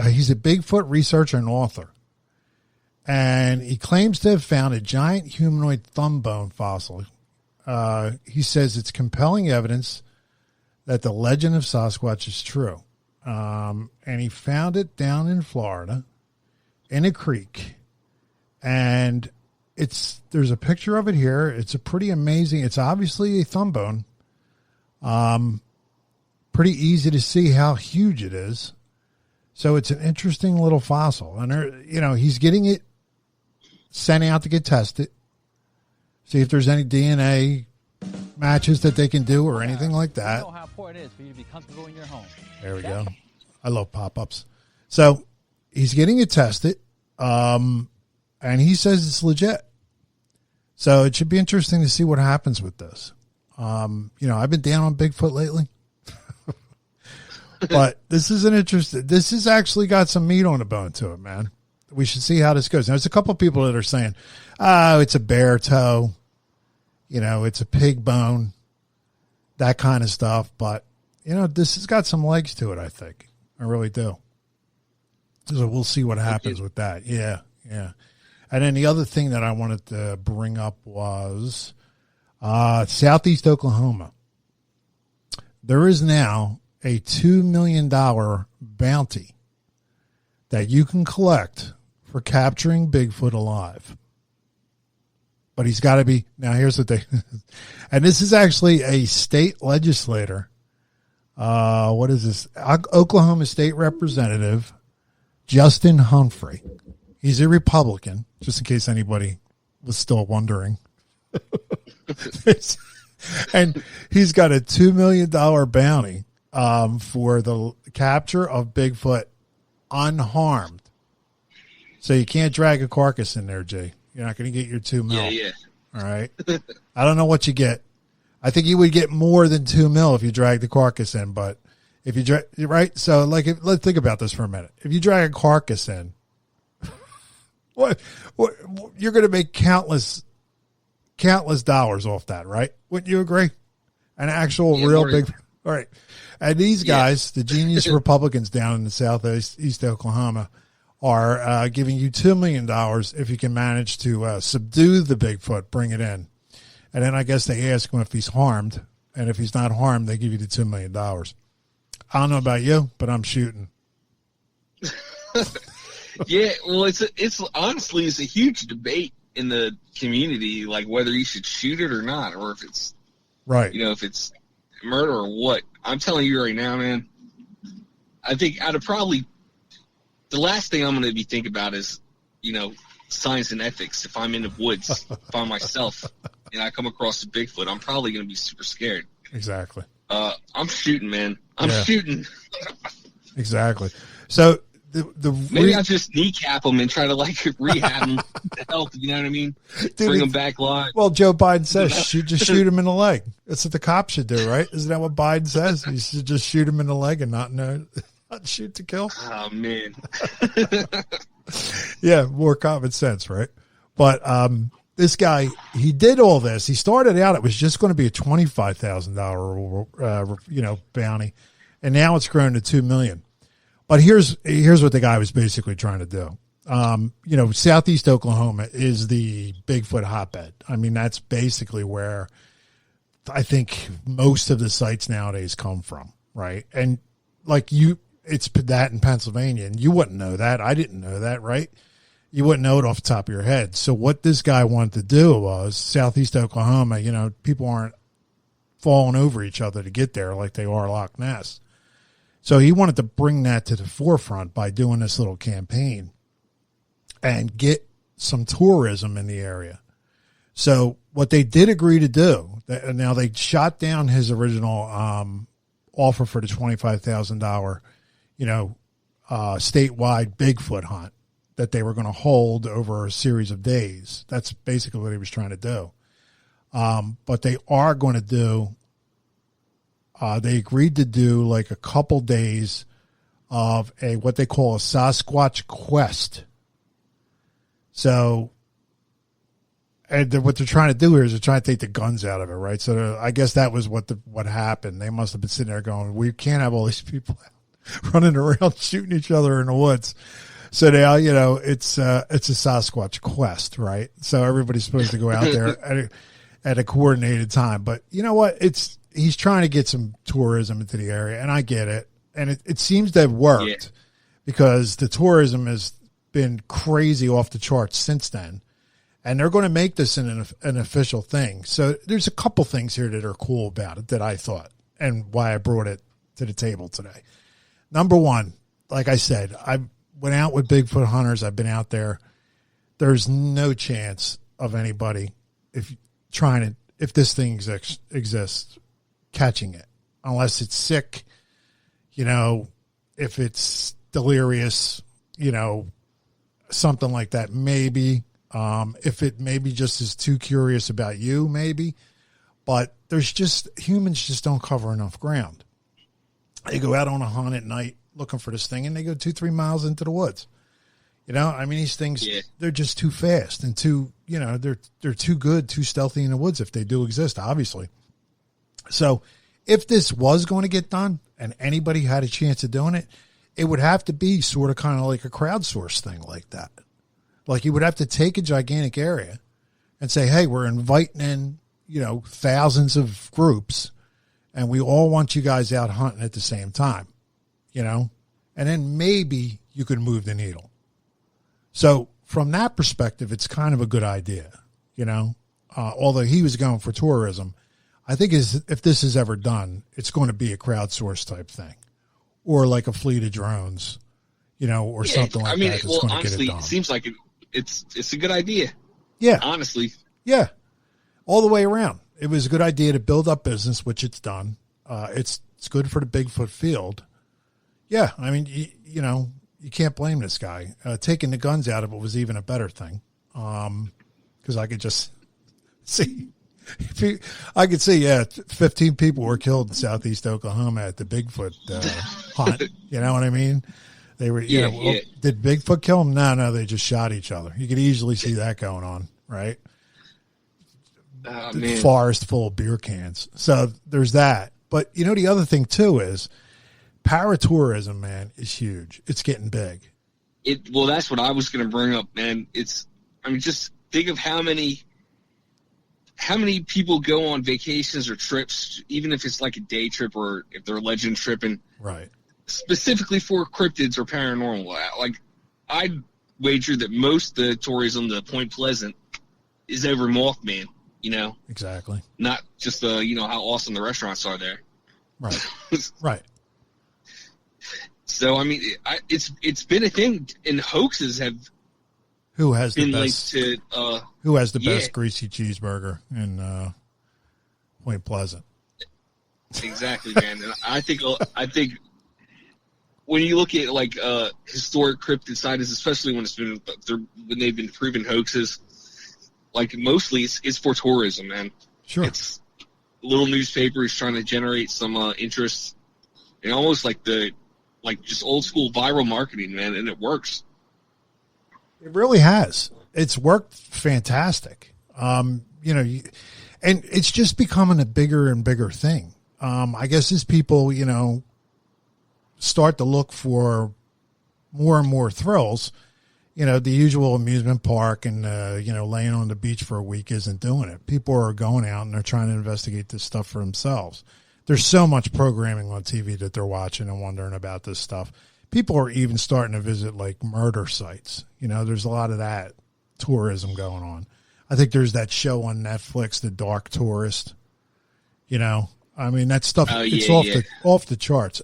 He's a Bigfoot researcher and author, and he claims to have found a giant humanoid thumb bone fossil. He says it's compelling evidence that the legend of Sasquatch is true. And he found it down in Florida in a creek, and there's a picture of it here. It's a pretty amazing. It's obviously a thumb bone. Pretty easy to see how huge it is. So it's an interesting little fossil, and he's getting it sent out to get tested. See if there's any DNA matches that they can do or anything like that. You know how important it is for you to be comfortable in your home. There we go. I love pop-ups. So he's getting it tested, and he says it's legit. So it should be interesting to see what happens with this. I've been down on Bigfoot lately, but this is this has actually got some meat on the bone to it, man. We should see how this goes. Now, there's a couple of people that are saying, oh, it's a bear toe, it's a pig bone, that kind of stuff. But, this has got some legs to it, I think. I really do. So we'll see what happens with that. Yeah, yeah. And then the other thing that I wanted to bring up was Southeast Oklahoma. There is now a $2 million bounty that you can collect for capturing Bigfoot alive. But he's got to be, now here's the thing, and this is actually a state legislator. What is this? Oklahoma State Representative Justin Humphrey. He's a Republican, just in case anybody was still wondering. And he's got a $2 million bounty for the capture of Bigfoot unharmed. So you can't drag a carcass in there, Jay. You're not going to get your $2 million. Yeah. All right. I don't know what you get. I think you would get more than $2 million if you drag the carcass in, but if you drag, right? So let's think about this for a minute. If you drag a carcass in, what you're going to make countless dollars off that, right? Wouldn't you agree? An actual real big, All right. And these guys, the genius Republicans down in the southeast East Oklahoma, are giving you $2 million if you can manage to subdue the Bigfoot, bring it in. And then I guess they ask him if he's harmed. And if he's not harmed, they give you the $2 million. I don't know about you, but I'm shooting. Yeah, well, it's honestly, it's a huge debate in the community, like whether you should shoot it or not, or if it's right. If it's murder or what. I'm telling you right now, man. I think out of probably the last thing I'm going to be thinking about is, science and ethics. If I'm in the woods by myself and I come across a Bigfoot, I'm probably going to be super scared. Exactly. I'm shooting, man. I'm shooting. Exactly. So maybe I'll just kneecap them and try to rehab them to help. You know what I mean? Bring them back live. Well, Joe Biden says just shoot him in the leg. That's what the cops should do, right? Isn't that what Biden says? He should just shoot him in the leg and not shoot to kill. Oh man. Yeah, more common sense, right? But this guy, he did all this. He started out; it was just going to be a $25,000, bounty, and now it's grown to $2 million. But here's what the guy was basically trying to do. Southeast Oklahoma is the Bigfoot hotbed. I mean, that's basically where I think most of the sites nowadays come from, right? And it's that in Pennsylvania, and you wouldn't know that. I didn't know that, right? You wouldn't know it off the top of your head. So what this guy wanted to do was Southeast Oklahoma, people aren't falling over each other to get there like they are Loch Ness. So he wanted to bring that to the forefront by doing this little campaign and get some tourism in the area. So what they did agree to do, now they shot down his original offer for the $25,000, statewide Bigfoot hunt that they were going to hold over a series of days. That's basically what he was trying to do. But they are going to do, they agreed to do a couple days of what they call a Sasquatch quest. So, and what they're trying to do here is they're trying to take the guns out of it, right? So I guess that was what happened. They must have been sitting there going, we can't have all these people out running around shooting each other in the woods. So now, it's a Sasquatch quest, right? So everybody's supposed to go out there at a coordinated time. But you know what? He's trying to get some tourism into the area, and I get it. And it seems to have worked because the tourism has been crazy off the charts since then. And they're going to make this an official thing. So there's a couple things here that are cool about it that I thought and why I brought it to the table today. Number one, like I said, I went out with Bigfoot hunters. I've been out there. There's no chance of anybody, if this thing exists, catching it unless it's sick, if it's delirious, something like that, maybe. If it maybe just is too curious about you, maybe. But humans just don't cover enough ground. They go out on a hunt at night looking for this thing, and they go 2-3 miles into the woods. These things, they're just too fast and too, they're too good, too stealthy in the woods if they do exist, obviously. So if this was going to get done and anybody had a chance of doing it, it would have to be sort of kind of like a crowdsource thing like that. Like you would have to take a gigantic area and say, hey, we're inviting in, thousands of groups, and we all want you guys out hunting at the same time, and then maybe you could move the needle. So from that perspective, it's kind of a good idea, although he was going for tourism. I think if this is ever done, it's going to be a crowdsource type thing or like a fleet of drones, or something like that. That's going to get it done. It seems like it's a good idea. Yeah. Honestly. Yeah. All the way around. It was a good idea to build up business, which it's done. It's good for the Bigfoot field. Yeah. I mean, you can't blame this guy. Taking the guns out of it was even a better thing. Because I could just see. I could see, 15 people were killed in Southeast Oklahoma at the Bigfoot hunt. You know what I mean? They were, did Bigfoot kill them? No, they just shot each other. You could easily see that going on, right? The forest full of beer cans. So there's that. But you know, the other thing too is paratourism, man, is huge. It's getting big. Well, that's what I was going to bring up, man. Just think of how many people go on vacations or trips, even if it's like a day trip or if they're legend tripping, right? Specifically for cryptids or paranormal. Like, I'd wager that most of the tourism to Point Pleasant is over Mothman. You know, exactly. Not just how awesome the restaurants are there. Right. Right. So I mean, it's been a thing, and hoaxes have. Who has the best? Who has the best greasy cheeseburger in Point Pleasant? Exactly, man. And I think when you look at like historic cryptid sightings, especially when they've been proven hoaxes, like mostly it's for tourism, man. Sure. It's little newspapers trying to generate some interest, and almost like just old school viral marketing, man, and it works. It really has. It's worked fantastic. And it's just becoming a bigger and bigger thing. I guess as people, start to look for more and more thrills, the usual amusement park and, laying on the beach for a week isn't doing it. People are going out and they're trying to investigate this stuff for themselves. There's so much programming on TV that they're watching and wondering about this stuff. People are even starting to visit like murder sites. There's a lot of that tourism going on. I think there's that show on Netflix, The Dark Tourist. That stuff, off the charts.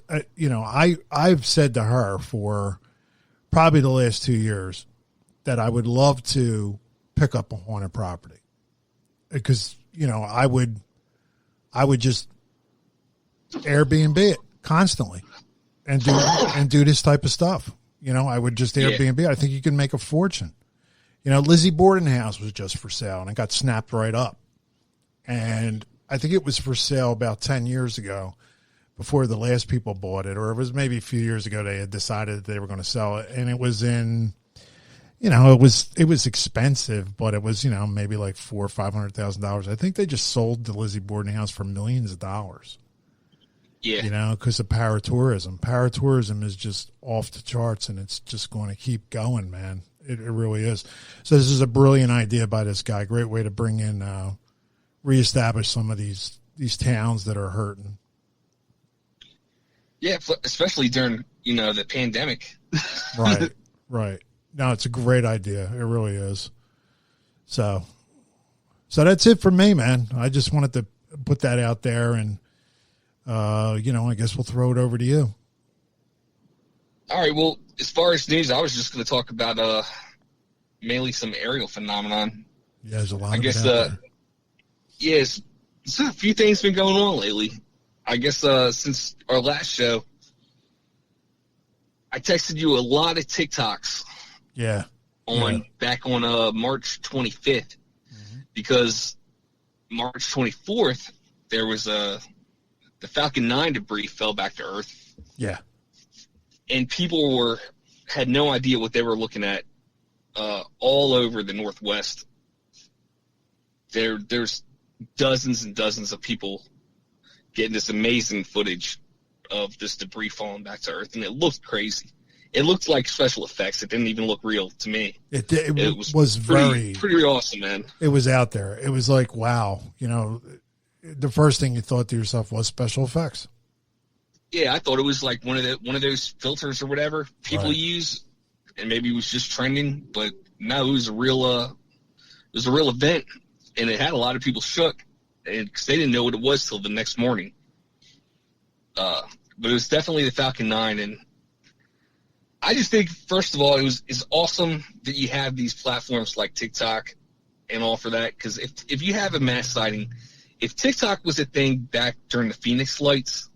I've said to her for probably the last 2 years that I would love to pick up a haunted property because, I would just Airbnb it constantly and do this type of stuff. I would just Airbnb it. I think you can make a fortune. Lizzie Borden house was just for sale and it got snapped right up. And I think it was for sale about 10 years ago before the last people bought it, or it was maybe a few years ago they had decided that they were going to sell it. And it was in, it was expensive, but it was, maybe like $400,000 or $500,000. I think they just sold the Lizzie Borden house for millions of dollars. Yeah. Because of paratourism. Paratourism is just off the charts, and it's just going to keep going, man. It really is. So this is a brilliant idea by this guy. Great way to bring in, reestablish some of these towns that are hurting. Yeah, especially during, the pandemic. Right. No, it's a great idea. It really is. So that's it for me, man. I just wanted to put that out there, and I guess we'll throw it over to you. All right. Well, as far as news, I was just going to talk about mainly some aerial phenomenon. Yeah, there's a lot. I guess. Yes, so a few things been going on lately. I guess since our last show, I texted you a lot of TikToks. Yeah. Back on March 25th, because March 24th there was the Falcon 9 debris fell back to Earth. Yeah. And people had no idea what they were looking at all over the Northwest. There's dozens and dozens of people getting this amazing footage of this debris falling back to Earth, and it looked crazy. It looked like special effects. It didn't even look real to me. It was pretty awesome, man. It was out there. It was like, wow. The first thing you thought to yourself was special effects. Yeah, I thought it was like one of those filters or whatever people use, and maybe it was just trending. But no, it was a real event, and it had a lot of people shook, because they didn't know what it was till the next morning. But it was definitely the Falcon 9, and I just think, first of all, it's awesome that you have these platforms like TikTok and all for that, because if you have a mass sighting, if TikTok was a thing back during the Phoenix lights,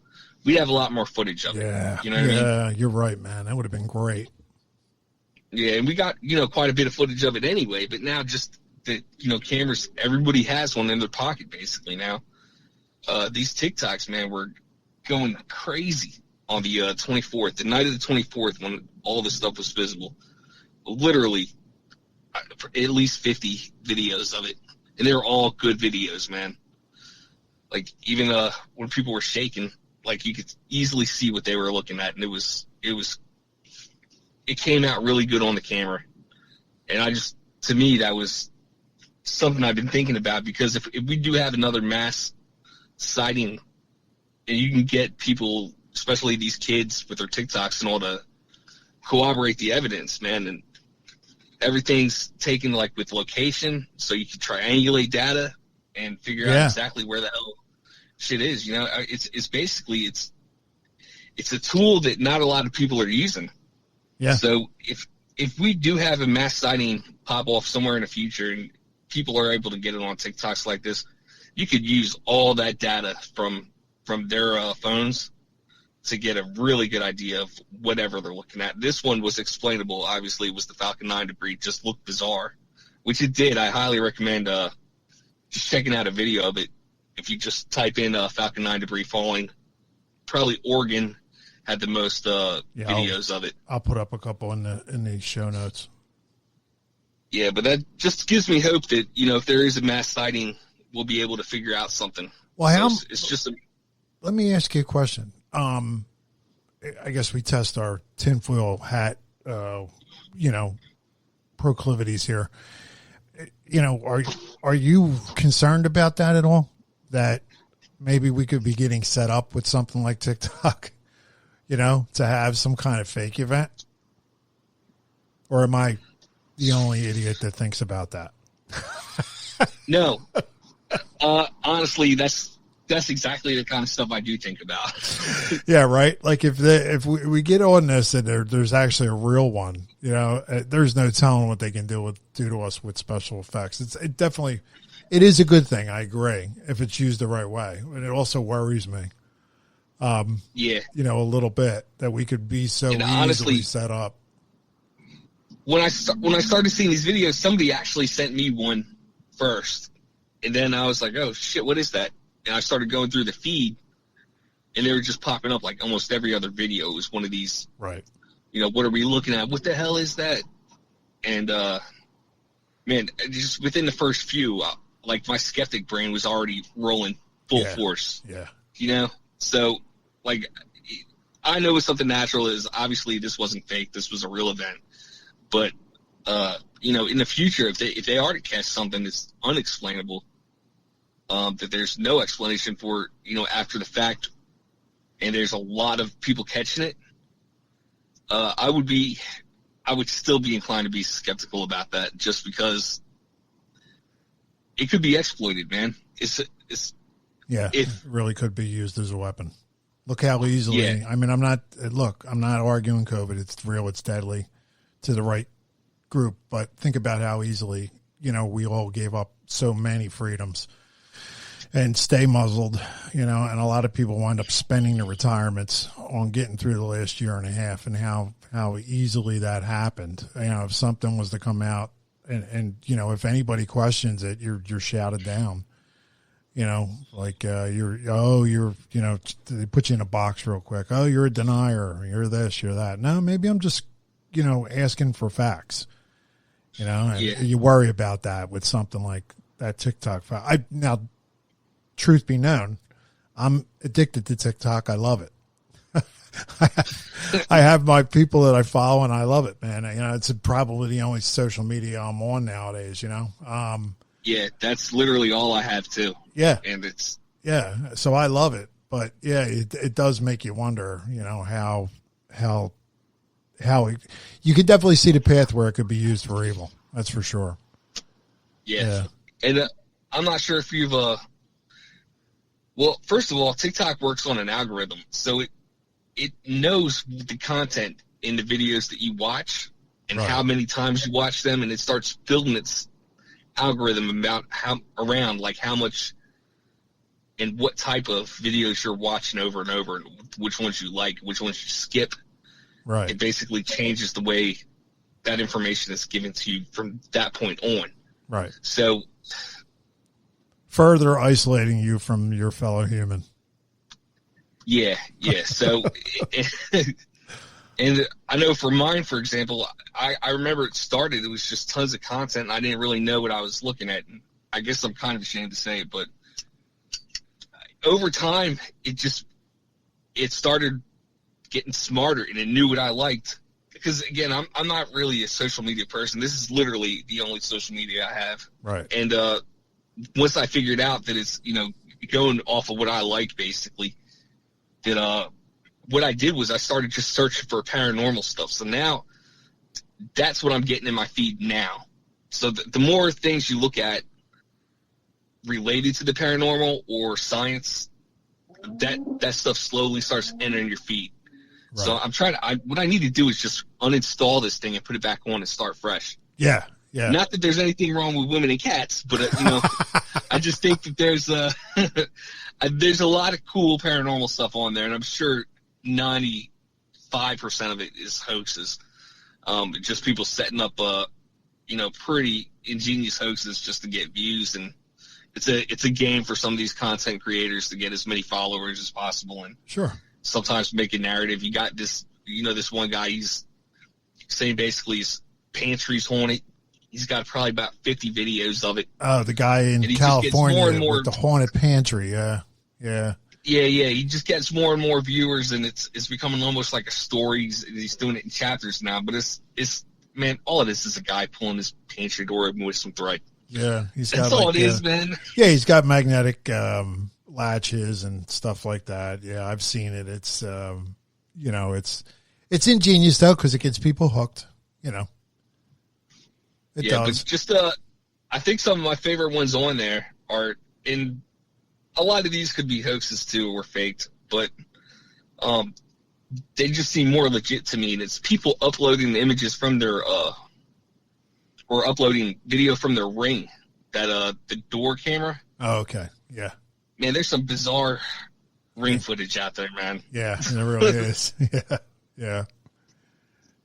we'd have a lot more footage of it. You know what I mean? Yeah, you're right, man. That would have been great. Yeah, and we got, quite a bit of footage of it anyway, but now just the, cameras, everybody has one in their pocket basically now. These TikToks, man, were going crazy on the 24th, the night of the 24th, when all this stuff was visible. Literally, at least 50 videos of it, and they were all good videos, man. like even when people were shaking, like you could easily see what they were looking at, and it came out really good on the camera. And to me, that was something I've been thinking about, because if we do have another mass sighting, and you can get people, especially these kids with their TikToks and all, to corroborate the evidence, man, and everything's taken like with location, so you can triangulate data and figure out exactly where the hell shit is. You know, it's basically it's a tool that not a lot of people are using. Yeah. So if we do have a mass sighting pop off somewhere in the future, and people are able to get it on TikToks like this, you could use all that data from their phones to get a really good idea of whatever they're looking at. This one was explainable. Obviously, it was the Falcon 9 debris. Just looked bizarre, which it did. I highly recommend just checking out a video of it. If you just type in Falcon 9 debris falling, probably Oregon had the most videos of it. I'll put up a couple in the show notes. Yeah, but that just gives me hope that, you know, if there is a mass sighting, we'll be able to figure out something. Well, so it's just let me ask you a question. I guess we test our tinfoil hat, proclivities here. You know, are you concerned about that at all? That maybe we could be getting set up with something like TikTok, you know, to have some kind of fake event? Or am I the only idiot that thinks about that? No. Honestly, that's exactly the kind of stuff I do think about. Yeah, right. Like if we get on this and there's actually a real one, you know, there's no telling what they can do to us with special effects. It is a good thing. I agree, if it's used the right way. And it also worries me. Yeah, you know, a little bit, that we could be so easily set up. When I started seeing these videos, somebody actually sent me one first, and then I was like, "Oh shit, what is that?" And I started going through the feed, and they were just popping up like almost every other video was one of these. Right. You know, what are we looking at? What the hell is that? And man, just within the first few, like my skeptic brain was already rolling full force. Yeah. You know, so like I know what something natural is. Obviously, this wasn't fake. This was a real event. But you know, in the future, if they are to catch something that's unexplainable, that there's no explanation for, you know, after the fact, and there's a lot of people catching it, I would still be inclined to be skeptical about that, just because it could be exploited, man. It really could be used as a weapon. Look how easily. Yeah. I mean, I'm not arguing COVID. It's real. It's deadly to the right group, but think about how easily, you know, we all gave up so many freedoms and stay muzzled, you know, and a lot of people wind up spending their retirements on getting through the last year and a half, and how easily that happened. You know, if something was to come out and you know, if anybody questions it, you're shouted down. You know, like you know, they put you in a box real quick. Oh, you're a denier. You're this. You're that. No, maybe I'm just, you know, asking for facts. You know, and you worry about that with something like that TikTok. Now, truth be known, I'm addicted to TikTok. I love it. I have my people that I follow, and I love it, man. You know, it's probably the only social media I'm on nowadays. You know. Yeah, that's literally all I have too. Yeah. And it's. Yeah. So I love it. But yeah, it does make you wonder, you know, how you could definitely see the path where it could be used for evil. That's for sure. Yes. Yeah. And I'm not sure if you've, well, first of all, TikTok works on an algorithm. So it knows the content in the videos that you watch and how many times you watch them. And it starts building its algorithm about how much and what type of videos you're watching over and over, and which ones you like, which ones you skip. Right. It basically changes the way that information is given to you from that point on. Right. So further isolating you from your fellow human. Yeah. So, and I know for mine, for example, I remember it started, it was just tons of content, and I didn't really know what I was looking at. And I guess I'm kind of ashamed to say it, but over time, it started getting smarter, and it knew what I liked. Because again, I'm not really a social media person. This is literally the only social media I have. Right. And once I figured out that it's, going off of what I like, basically, that what I did was I started just searching for paranormal stuff. So now that's what I'm getting in my feed now. So the more things you look at related to the paranormal or science, that stuff slowly starts entering your feed. Right. So I'm trying to, what I need to do is just uninstall this thing and put it back on and start fresh. Yeah. Yeah. Not that there's anything wrong with women and cats, but I just think that there's a lot of cool paranormal stuff on there, and I'm sure 95% of it is hoaxes. Just people setting up pretty ingenious hoaxes just to get views, and it's a game for some of these content creators to get as many followers as possible, and sure, sometimes make a narrative. You got this, this one guy, he's saying basically his pantry's haunted. He's got probably about 50 videos of it. Oh, the guy in California with the haunted pantry. Yeah. Yeah. Yeah. He just gets more and more viewers, and it's becoming almost like a story. He's doing it in chapters now, but it's man, all of this is a guy pulling his pantry door open with some thread. Yeah. That's all it is, man. Yeah. He's got magnetic, latches and stuff like that. Yeah. I've seen it. It's, it's ingenious though, cause it gets people hooked, It does. But just I think some of my favorite ones on there are, in a lot of these could be hoaxes too or faked, but they just seem more legit to me. And it's people uploading the images from their or uploading video from their Ring, that the door camera. Oh, okay. Yeah. Man, there's some bizarre Ring footage out there, man. Yeah, there really is. Yeah. Yeah.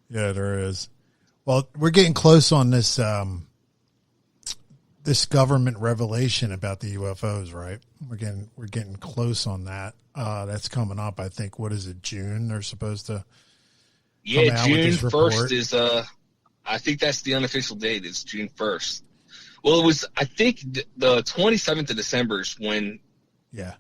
Yeah, there is. Well, we're getting close on this this government revelation about the UFOs, right? We're getting close on that. That's coming up. I think. What is it? June? They're supposed to. Yeah, June 1st is. I think that's the unofficial date. It's June 1st. Well, it was. I think the 27th of December is when. Yeah.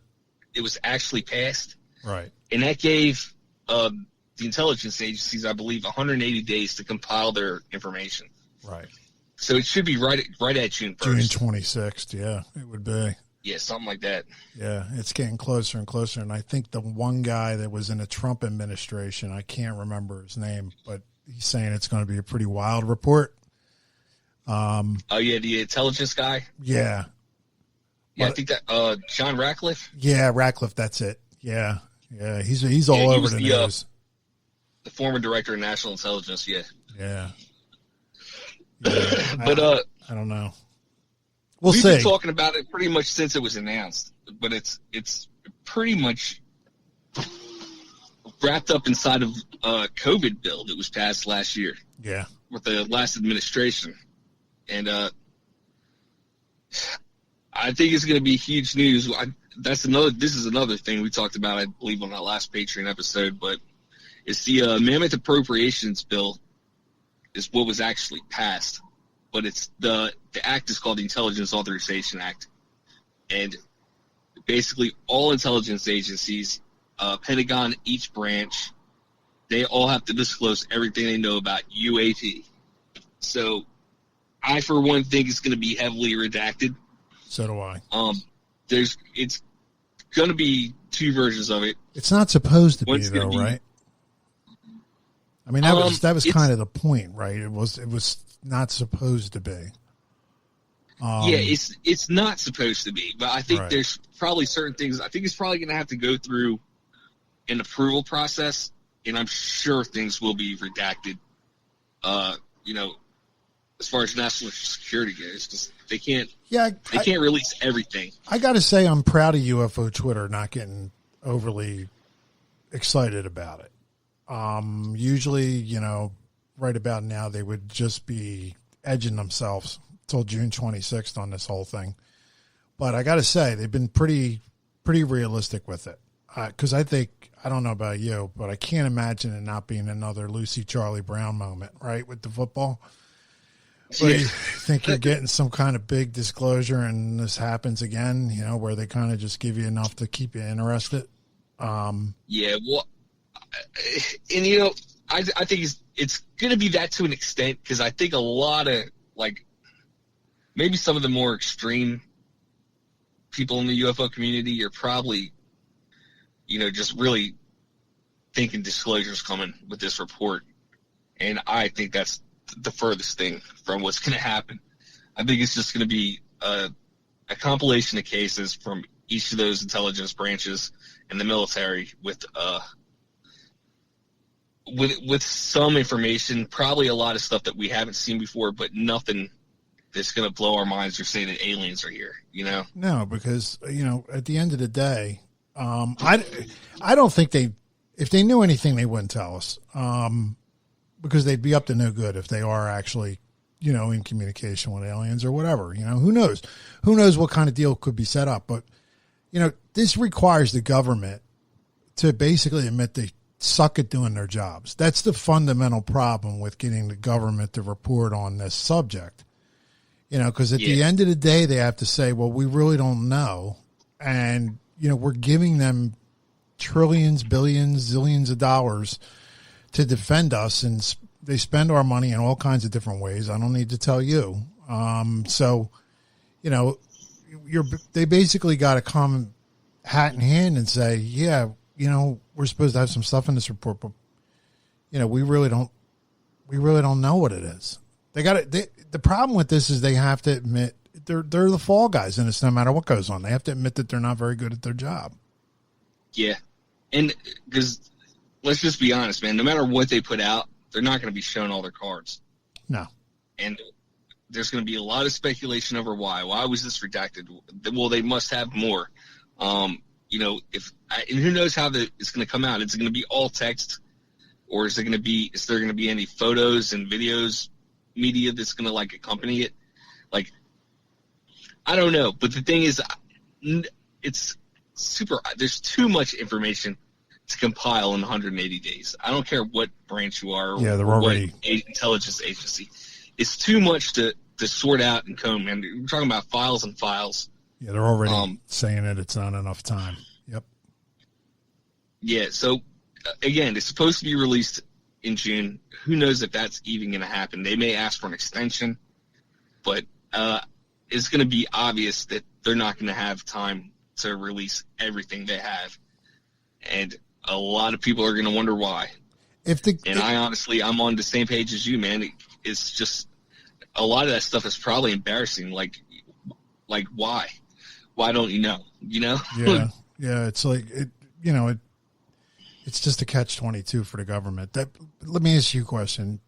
It was actually passed. Right. And that gave the intelligence agencies, I believe, 180 days to compile their information. Right. So it should be right at June 1st. June 26th, yeah, it would be. Yeah, something like that. Yeah, it's getting closer and closer. And I think the one guy that was in the Trump administration, I can't remember his name, but he's saying it's going to be a pretty wild report. Oh, yeah, the intelligence guy? Yeah. Yeah, I think that John Ratcliffe? Yeah, Ratcliffe, that's it. Yeah, yeah, he's all over the news. The former director of national intelligence, yeah. Yeah. But I don't know. We've been talking about it pretty much since it was announced, but it's pretty much wrapped up inside of a COVID bill that was passed last year. Yeah. With the last administration. And I think it's going to be huge news. This is another thing we talked about, I believe, on that last Patreon episode, but it's the Mammoth Appropriations Bill is what was actually passed, but it's the act is called the Intelligence Authorization Act, and basically all intelligence agencies, Pentagon, each branch, they all have to disclose everything they know about UAP. So I, for one, think it's going to be heavily redacted. So do I. It's going to be two versions of it. It's not supposed to be, though, right? I mean, that was kind of the point, right? It was not supposed to be. Yeah, it's not supposed to be, but I think there's probably certain things. I think it's probably going to have to go through an approval process, and I'm sure things will be redacted. As far as national security goes, because they can't release everything. I got to say, I'm proud of UFO Twitter not getting overly excited about it. Usually, right about now, they would just be edging themselves till June 26th on this whole thing. But I got to say, they've been pretty realistic with it. Because I don't know about you, but I can't imagine it not being another Lucy Charlie Brown moment, right, with the football. So you think you're getting some kind of big disclosure and this happens again, where they kind of just give you enough to keep you interested? Yeah, well, and I think it's going to be that to an extent, because I think a lot of, like, maybe some of the more extreme people in the UFO community are probably, just really thinking disclosure's coming with this report. And I think that's the furthest thing from what's going to happen. I think it's just going to be a compilation of cases from each of those intelligence branches and the military with some information, probably a lot of stuff that we haven't seen before, but nothing that's going to blow our minds or say that aliens are here, No, because, at the end of the day, I don't think if they knew anything, they wouldn't tell us. Because they'd be up to no good if they are actually, in communication with aliens or whatever. Who knows? Who knows what kind of deal could be set up? But, this requires the government to basically admit they suck at doing their jobs. That's the fundamental problem with getting the government to report on this subject. Because at the end of the day, they have to say, well, we really don't know. And, we're giving them trillions, billions, zillions of dollars to defend us, and they spend our money in all kinds of different ways. I don't need to tell you. So, they basically got to come hat in hand and say, yeah, we're supposed to have some stuff in this report, but we really don't know what it is. The problem with this is they have to admit they're the fall guys in this, no matter what goes on. They have to admit that they're not very good at their job. Yeah. And because let's just be honest, man, no matter what they put out, they're not going to be shown all their cards. No. And there's going to be a lot of speculation over why. Why was this redacted? Well, they must have more. And who knows how it's going to come out? Is it going to be all text, or is there going to be any photos and videos, media that's going to like accompany it? Like, I don't know. But the thing is, it's there's too much information to compile in 180 days. I don't care what branch you are, they're or already what intelligence agency. It's too much to sort out and comb. And we're talking about files and files. Yeah, they're already saying that it's not enough time. Yep. Yeah, so, again, it's supposed to be released in June. Who knows if that's even going to happen? They may ask for an extension, but it's going to be obvious that they're not going to have time to release everything they have. And a lot of people are going to wonder why. I'm on the same page as you, man. It's just a lot of that stuff is probably embarrassing. Like why? Why don't you know? Yeah. Yeah. It's like, it's just a catch-22 for the government. Let me ask you a question.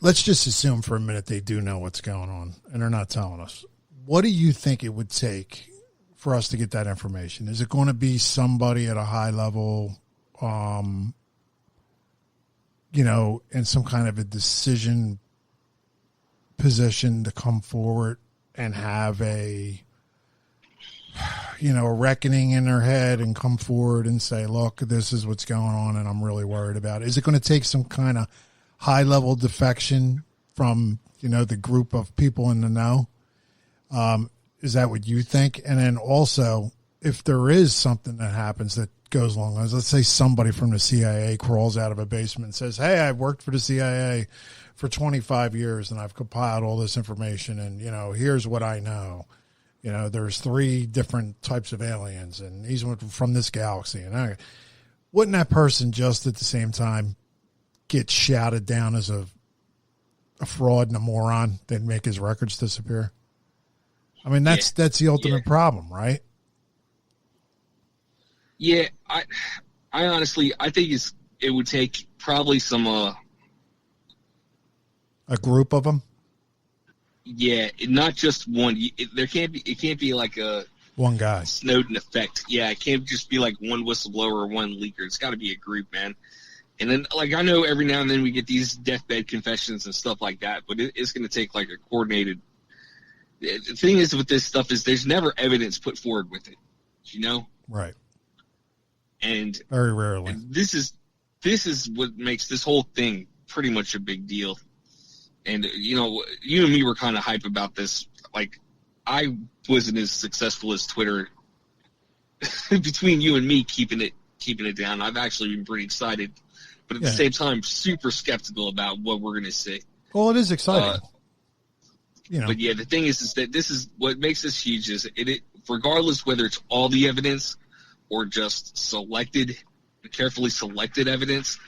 Let's just assume for a minute they do know what's going on and they're not telling us. What do you think it would take for us to get that information? Is it going to be somebody at a high level, in some kind of a decision position to come forward and have a reckoning in their head and come forward and say, look, this is what's going on and I'm really worried about it? Is it going to take some kind of high level defection from, the group of people in the know? Is that what you think? And then also, if there is something that happens that goes along those, let's say somebody from the CIA crawls out of a basement and says, hey, I've worked for the CIA for 25 years and I've compiled all this information and, here's what I know. There's 3 different types of aliens and he's from this galaxy. And wouldn't that person just at the same time get shouted down as a fraud and a moron? They'd make his records disappear. I mean, that's the ultimate problem, right? Yeah, I honestly, I think it would take probably some a group of them. Yeah, not just one. It can't be like a one guy Snowden effect. Yeah, it can't just be like one whistleblower or one leaker. It's got to be a group, man. And then, like, I know every now and then we get these deathbed confessions and stuff like that, but it's going to take like a coordinated. The thing is with this stuff is there's never evidence put forward with it, Right. And very rarely. And this is what makes this whole thing pretty much a big deal. And, you and me were kind of hype about this. Like, I wasn't as successful as Twitter between you and me keeping it down. I've actually been pretty excited, but at the same time, super skeptical about what we're going to see. Well, it is exciting. But yeah, the thing is that this is what makes this huge is it regardless whether it's all the evidence or just carefully selected evidence.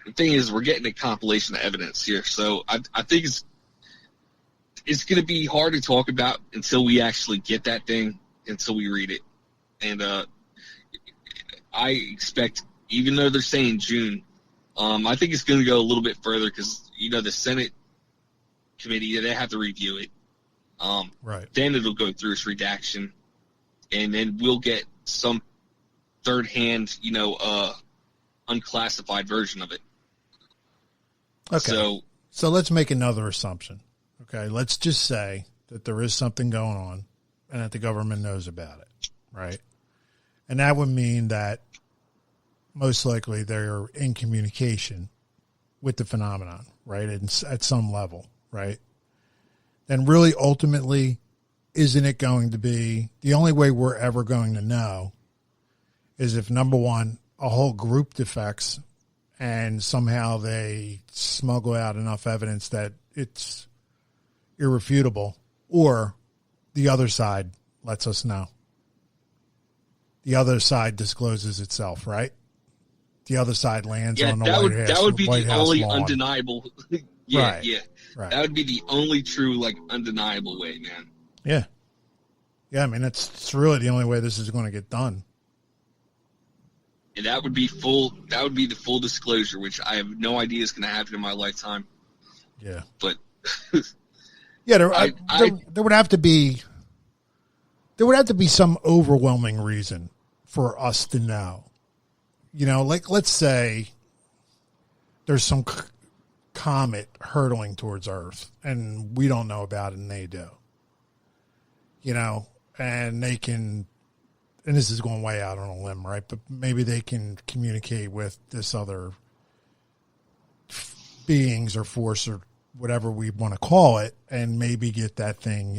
The thing is, we're getting a compilation of evidence here. So I think it's going to be hard to talk about until we actually get that thing, until we read it. And I expect, even though they're saying June, I think it's going to go a little bit further because, the Senate committee, they have to review it. Right. Then it'll go through its redaction, and then we'll get some third-hand, unclassified version of it. Okay. So let's make another assumption. Okay. Let's just say that there is something going on and that the government knows about it. Right. And that would mean that most likely they're in communication with the phenomenon, right? And at some level, right? Then really ultimately, isn't it going to be the only way we're ever going to know is if, number one, a whole group defects and somehow they smuggle out enough evidence that it's irrefutable, or the other side lets us know. The other side discloses itself, right? The other side lands on the White House. That would be White the House only lawn. undeniable. Right. Right. That would be the only true, undeniable way, man. Yeah. Yeah, I mean, it's really the only way this is going to get done. And that would be the full disclosure, which I have no idea is going to happen in my lifetime. Yeah. But yeah, there would have to be some overwhelming reason for us to know. Let's say there's some comet hurtling towards Earth and we don't know about it and they do. And they can, and this is going way out on a limb, right? But maybe they can communicate with this other beings or force or whatever we want to call it, and maybe get that thing,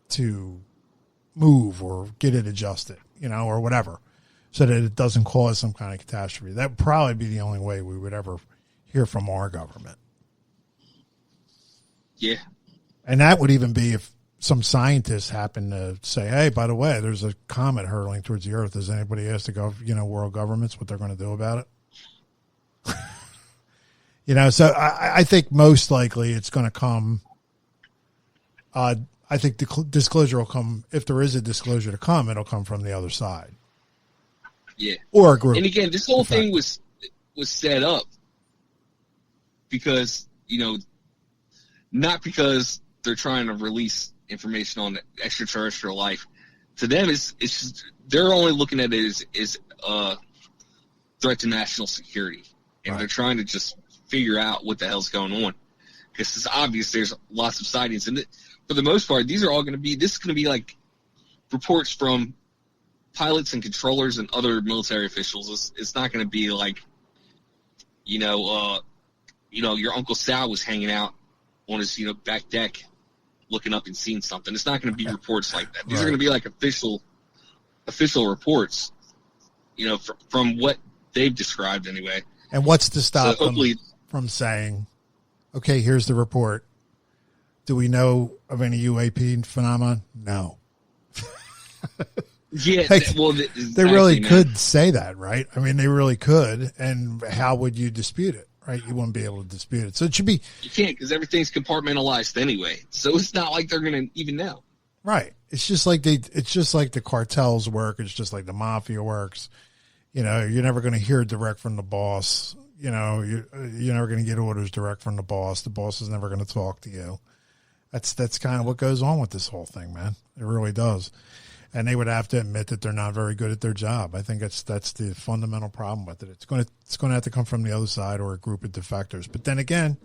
to move or get it adjusted, or whatever, so that it doesn't cause some kind of catastrophe. That would probably be the only way we would ever hear from our government. Yeah. And that would even be if some scientists happen to say, hey, by the way, there's a comet hurtling towards the Earth. Has anybody asked the world governments what they're going to do about it? So I think most likely it's going to come. I think the disclosure will come, if there is a disclosure to come, it'll come from the other side. Yeah. Or a group. And again, this whole thing was set up because, not because they're trying to release information on extraterrestrial life. To them, it's just, they're only looking at it as a threat to national security. And they're trying to just figure out what the hell's going on. Because it's obvious there's lots of sightings. And for the most part, this is going to be like reports from pilots and controllers and other military officials. It's not going to be like, your Uncle Sal was hanging out on his, back deck looking up and seeing something. It's not going to be reports like that. These are going to be like official reports, from what they've described anyway. And what's to stop them from saying, okay, here's the report. Do we know of any UAP phenomenon? No. Yeah, they really could say that, right? I mean, they really could. And how would you dispute it, right? You wouldn't be able to dispute it. So it should be. You can't, because everything's compartmentalized anyway. So it's not like they're going to even know. Right. It's just like the cartels work. It's just like the mafia works. You're never going to hear direct from the boss. You're never going to get orders direct from the boss. The boss is never going to talk to you. That's kind of what goes on with this whole thing, man. It really does. And they would have to admit that they're not very good at their job. I think that's the fundamental problem with it. It's going to have to come from the other side or a group of defectors. But then again,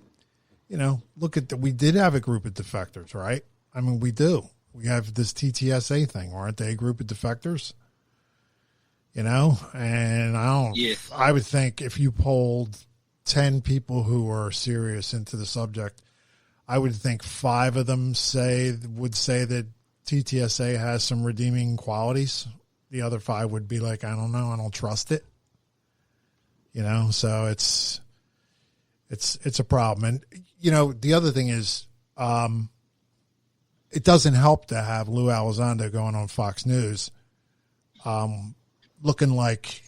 we did have a group of defectors, right? I mean, we do. We have this TTSA thing. Aren't they a group of defectors? And I would think if you polled 10 people who are serious into the subject I would think 5 of them would say that TTSA has some redeeming qualities. The other 5 would be like, I don't know, I don't trust it. So it's a problem. And the other thing is, it doesn't help to have Lou Elizondo going on Fox News, looking like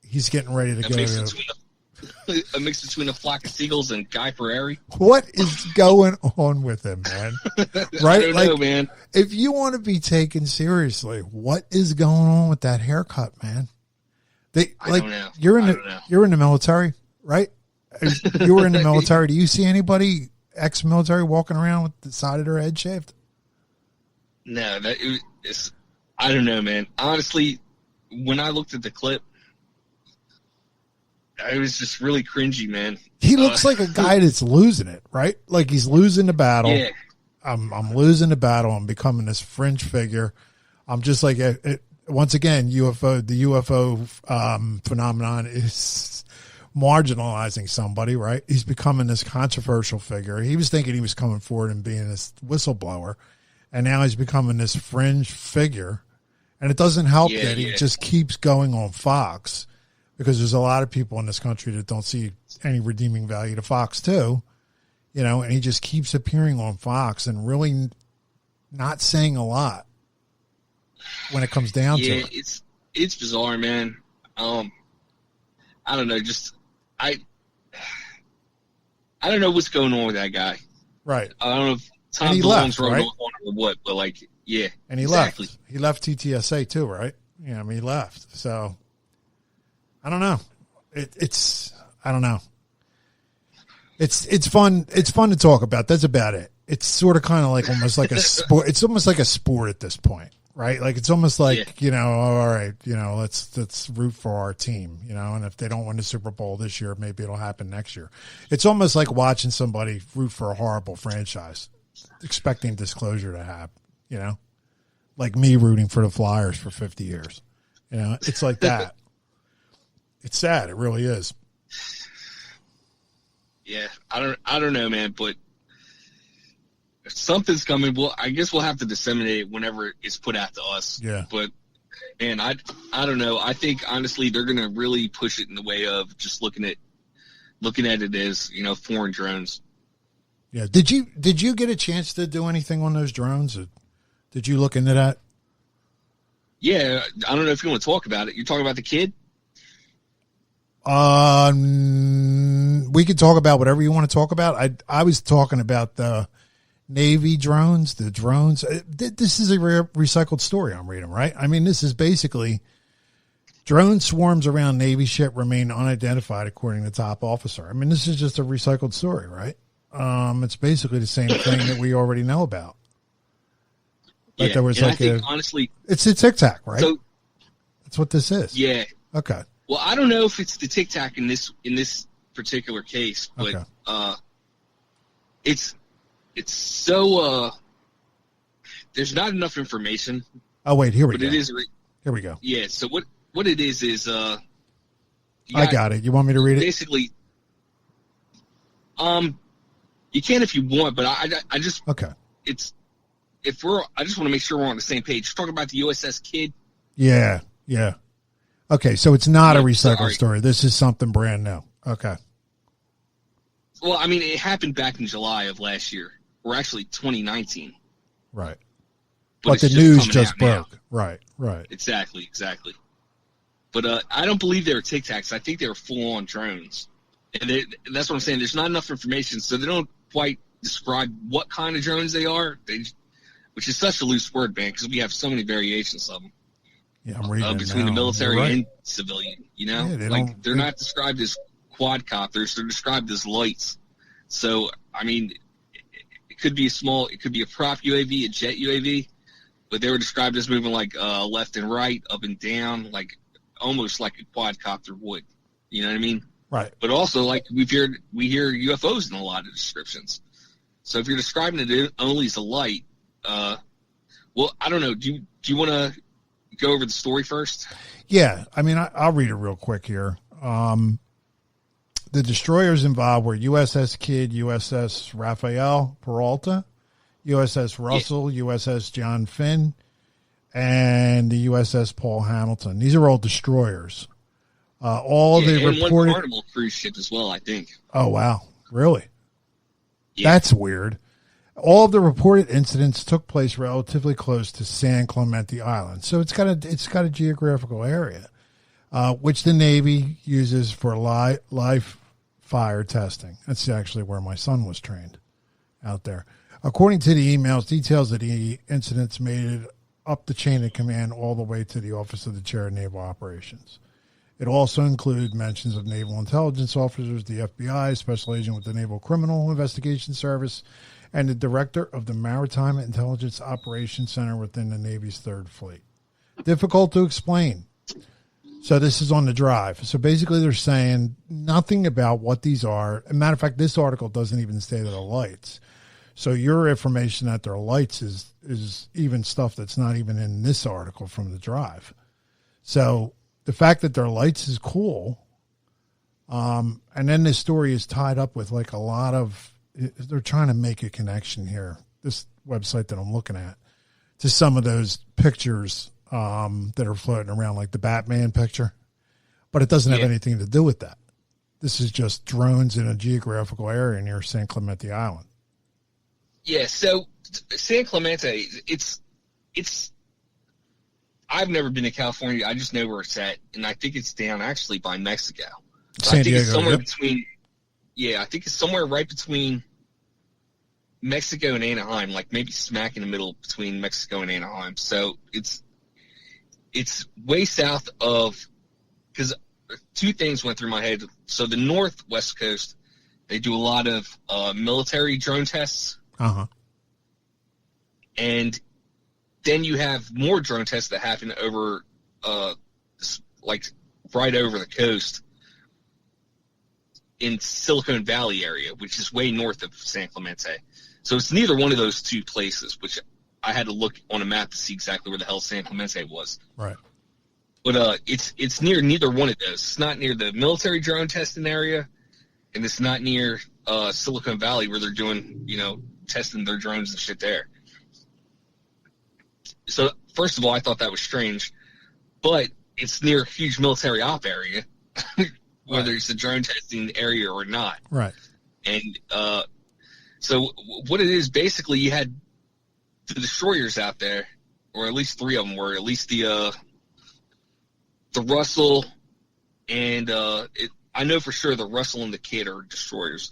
he's getting ready to go to a mix between a flock of seagulls and Guy Fieri. What is going on with him, man? Right? I don't know, man. If you want to be taken seriously, what is going on with that haircut, man? I don't know. You're in the military, right? You were in the military. Do you see anybody ex-military walking around with the side of their head shaved? No, I don't know, man. Honestly, when I looked at the clip, it was just really cringy, man. He looks like a guy that's losing it, right? Like he's losing the battle. Yeah. I'm losing the battle. I'm becoming this fringe figure. I'm just like, once again, the UFO phenomenon is marginalizing somebody, right? He's becoming this controversial figure. He was thinking he was coming forward and being this whistleblower, and now he's becoming this fringe figure. And it doesn't help that he just keeps going on Fox, because there's a lot of people in this country that don't see any redeeming value to Fox too, and he just keeps appearing on Fox and really not saying a lot when it comes down to it. Yeah, it's bizarre, man. I don't know, I don't know what's going on with that guy. Right. I don't know if Tom DeLonge's running on or what, but yeah. And he left. He left TTSA too, right? Yeah, he left. So I don't know. I don't know. It's fun. It's fun to talk about. That's about it. It's sort of kind of like almost like a sport. It's almost like a sport at this point, right? Like it's almost like, all right, let's root for our team, and if they don't win the Super Bowl this year, maybe it'll happen next year. It's almost like watching somebody root for a horrible franchise, expecting disclosure to happen, like me rooting for the Flyers for 50 years. It's like that. It's sad. It really is. Yeah, I don't know, man, but if something's coming, I guess we'll have to disseminate it whenever it's put out to us. Yeah. But man, I don't know. I think honestly they're gonna really push it in the way of just looking at it as, foreign drones. Yeah. Did you get a chance to do anything on those drones? Or did you look into that? Yeah, I don't know if you want to talk about it. You're talking about the kid? We could talk about whatever you want to talk about. I was talking about the Navy drones, the drones. This is a recycled story I'm reading, right? I mean, this is basically drone swarms around Navy ship remain unidentified, according to top officer. I mean, this is just a recycled story, right? It's basically the same thing that we already know about. But there was honestly, it's a Tic Tac, right? So that's what this is. Yeah. Okay. Well, I don't know if it's the Tic Tac in this particular case, but okay. It's so there's not enough information. Oh wait, here we go. It is here we go. Yeah. So what it is I got it. You want me to read it? Basically, you can if you want, but I just okay. I just want to make sure we're on the same page. We're talking about the USS Kidd. Yeah. Yeah. Okay, so it's not a recycled story. This is something brand new. Okay. Well, I mean, it happened back in July of last year, or actually 2019. Right. But the news just broke. Now. Right. Exactly. But I don't believe they were Tic Tacs. I think they were full-on drones. And that's what I'm saying. There's not enough information, so they don't quite describe what kind of drones they are, which is such a loose word, man, because we have so many variations of them. Yeah, I'm reading between the military and civilian, Yeah, they're not described as quadcopters; they're described as lights. So, I mean, it could be a prop UAV, a jet UAV, but they were described as moving like left and right, up and down, like almost like a quadcopter would. You know what I mean? Right. But also, like we hear UFOs in a lot of descriptions. So if you're describing it only as a light, well, I don't know. Do you want to go over the story first? Yeah, I mean, I'll read it real quick here. The destroyers involved were USS Kidd, USS Rafael Peralta, USS Russell, USS John Finn, and the USS Paul Hamilton. These are all destroyers. All the reported one Carnival cruise ship as well, I think. Oh wow, really? Yeah. That's weird. All of the reported incidents took place relatively close to San Clemente Island, so it's got a geographical area, which the Navy uses for live fire testing. That's actually where my son was trained, out there. According to the emails, details of the incidents made it up the chain of command all the way to the Office of the Chair of Naval Operations. It also included mentions of naval intelligence officers, the FBI, special agent with the Naval Criminal Investigation Service, and the director of the Maritime Intelligence Operations Center within the Navy's Third Fleet. Difficult to explain. So this is on the drive. So basically they're saying nothing about what these are. As a matter of fact, this article doesn't even say that they're lights. So your information that they're lights is even stuff that's not even in this article from the drive. So the fact that they're lights is cool. And then this story is tied up with like a lot of, they're trying to make a connection here, this website that I'm looking at, to some of those pictures that are floating around, like the Batman picture. But it doesn't have anything to do with that. This is just drones in a geographical area near San Clemente Island. Yeah, so San Clemente, it's I've never been to California. I just know where it's at, and I think it's down actually by Mexico. San Diego, it's somewhere between. Yeah, I think it's somewhere right between Mexico and Anaheim, like maybe smack in the middle between Mexico and Anaheim. So it's way south of, because two things went through my head. So the northwest coast, they do a lot of military drone tests. Uh-huh. And then you have more drone tests that happen over, like right over the coast in Silicon Valley area, which is way north of San Clemente. So it's neither one of those two places, which I had to look on a map to see exactly where the hell San Clemente was. Right. But it's near neither one of those. It's not near the military drone testing area, and it's not near Silicon Valley where they're doing, testing their drones and shit there. So first of all, I thought that was strange, but it's near a huge military op area, whether it's a drone testing area or not. Right. And so what it is, basically, you had the destroyers out there, or at least three of them were, at least the Russell and I know for sure the Russell and the Kidd are destroyers.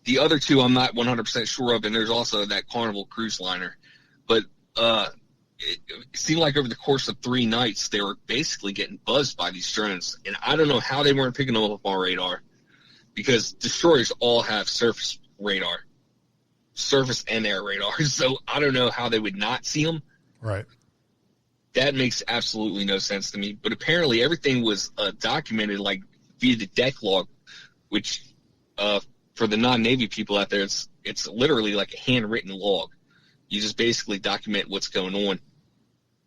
The other two I'm not 100% sure of, and there's also that Carnival cruise liner. But it seemed like over the course of 3 nights, they were basically getting buzzed by these drones. And I don't know how they weren't picking them up on radar, because destroyers all have surface radar, surface and air radar. So I don't know how they would not see them. Right. That makes absolutely no sense to me. But apparently everything was documented, like via the deck log, which for the non-Navy people out there, it's literally like a handwritten log. You just basically document what's going on.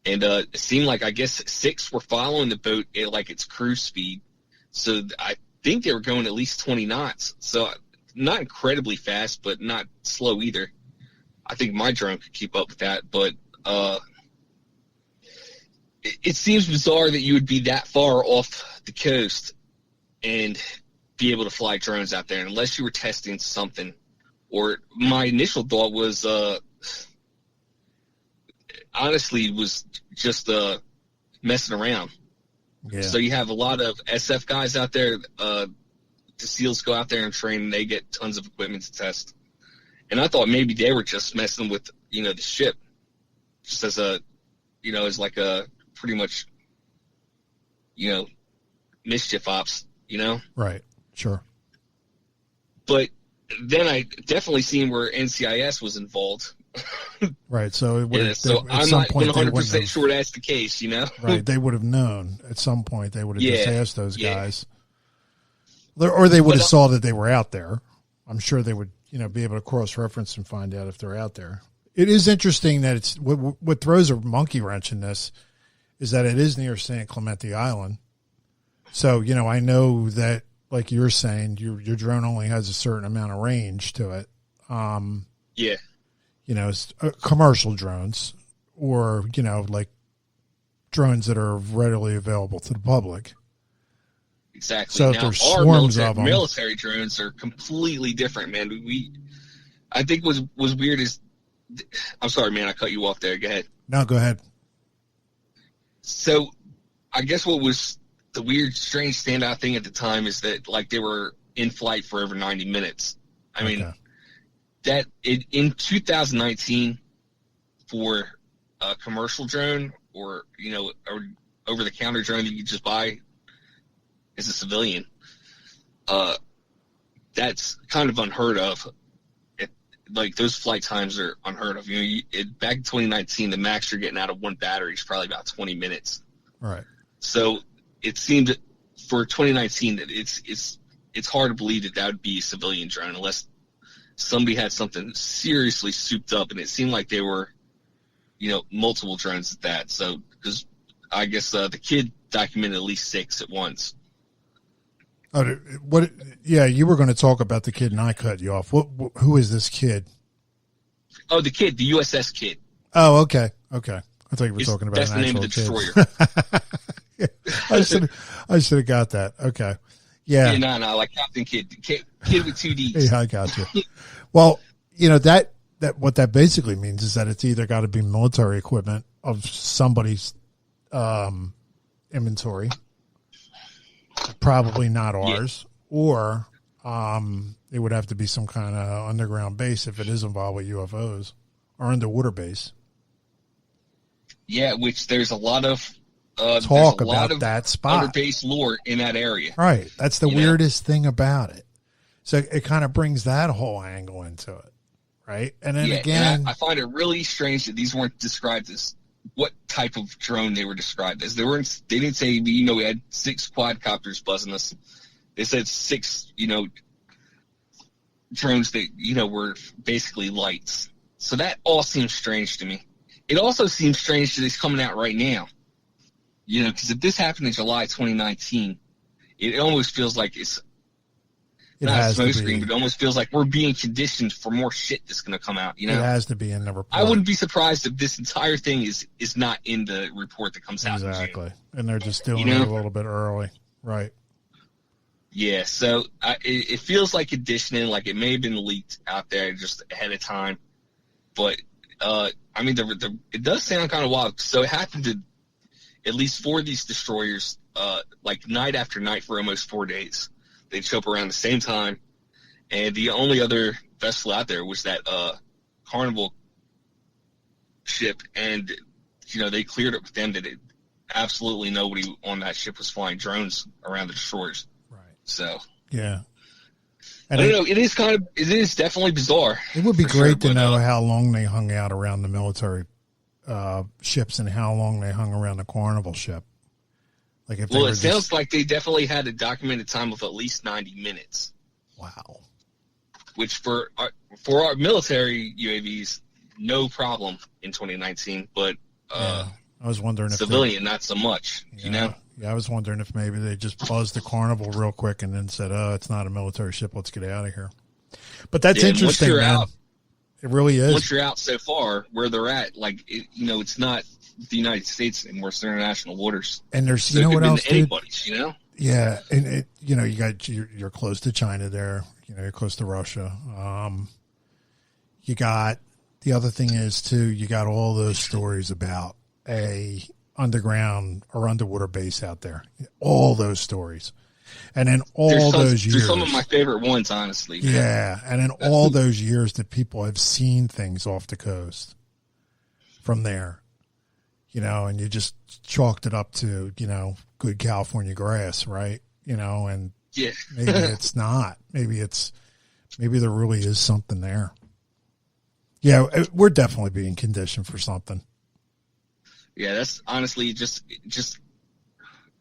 And it seemed like, I guess, 6 were following the boat at like its cruise speed. So I think they were going at least 20 knots. So not incredibly fast, but not slow either. I think my drone could keep up with that. But it seems bizarre that you would be that far off the coast and be able to fly drones out there unless you were testing something. Or my initial thought was, honestly, was just messing around. Yeah. So you have a lot of SF guys out there. The SEALs go out there and train, and they get tons of equipment to test. And I thought maybe they were just messing with, the ship, just as as like a pretty much, mischief ops, Right. Sure. But then I definitely seen where NCIS was involved. Right. So it would. Yeah, so I'm not 100% sure that's the case, Right. They would have known at some point. They would have just asked those guys, Yeah. or they would have saw that they were out there. I'm sure they would, be able to cross-reference and find out if they're out there. It is interesting that it's what throws a monkey wrench in this is that it is near San Clemente Island. So, I know that like you're saying, your drone only has a certain amount of range to it. Yeah. You know, commercial drones or, you know, like drones that are readily available to the public. Exactly. So now, if there's our swarms of them, military drones are completely different, man. I think was weird is, I'm sorry, man, I cut you off there. Go ahead. No, go ahead. So I guess what was the weird, strange standout thing at the time is that, like, they were in flight for over 90 minutes. I mean, that in 2019 for a commercial drone or, you know, or over-the-counter drone that you just buy as a civilian, that's kind of unheard of. Like, those flight times are unheard of. You know, back in 2019, the max you're getting out of one battery is probably about 20 minutes. Right. So it seemed for 2019 that it's hard to believe that would be a civilian drone unless somebody had something seriously souped up, and it seemed like they were, you know, multiple drones at that. So, because I guess the kid documented at least 6 at once. Oh, what? Yeah, you were going to talk about the kid, and I cut you off. Who is this kid? Oh, the kid, the USS kid. Oh, okay. I thought you were talking about that's an the name of actual the kid. destroyer. I should have got that. Okay. Yeah. No, like Captain Kid with 2 Ds. Yeah, I got you. Well, you know, that what that basically means is that it's either got to be military equipment of somebody's inventory, probably not ours, or it would have to be some kind of underground base if it is involved with UFOs, or underwater base. Yeah, which there's a lot of talk about that spot. Underbase lore in that area. Right. That's the weirdest thing about it. So it kind of brings that whole angle into it. Right. And then again, and I find it really strange that these weren't described as what type of drone they were described as. They didn't say, you know, we had 6 quadcopters buzzing us. They said 6, you know, drones that, you know, were basically lights. So that all seems strange to me. It also seems strange that it's coming out right now. You know, because if this happened in July 2019, it almost feels like it's not a smoke screen, but it almost feels like we're being conditioned for more shit that's going to come out. You know, it has to be in the report. I wouldn't be surprised if this entire thing is not in the report that comes out. Exactly, and they're just doing it a little bit early, right? Yeah, so it feels like conditioning, like it may have been leaked out there just ahead of time, but I mean, it does sound kind of wild. So it happened to at least 4 of these destroyers, like night after night for almost 4 days. They'd show up around the same time, and the only other vessel out there was that Carnival ship, and you know they cleared up with them that absolutely nobody on that ship was flying drones around the destroyers. Right. So yeah, and I don't know. It is definitely bizarre. It would be great to know how long they hung out around the military ships and how long they hung around the Carnival ship. Like if it sounds like they definitely had a documented time of at least 90 minutes. Wow. Which for our military UAVs, no problem in 2019, but I was wondering civilian, not so much. Yeah, you know. Yeah, I was wondering if maybe they just buzzed the Carnival real quick and then said, "Oh, it's not a military ship. Let's get out of here." But that's interesting, man. It really is. Once you're out so far, where they're at, like you know, it's not the United States anymore; it's international waters. And there's, you know, what else? Anybody's, you know. Yeah, and you know, you're close to China there. You know, you're close to Russia. You got the other thing is too. You got all those stories about a underground or underwater base out there. All those stories. And in all those years, they're some of my favorite ones, honestly. Yeah, and in all those years that people have seen things off the coast from there, you know, and you just chalked it up to, you know, good California grass, right? You know, and yeah, maybe it's not. Maybe there really is something there. Yeah, we're definitely being conditioned for something. Yeah, that's honestly just.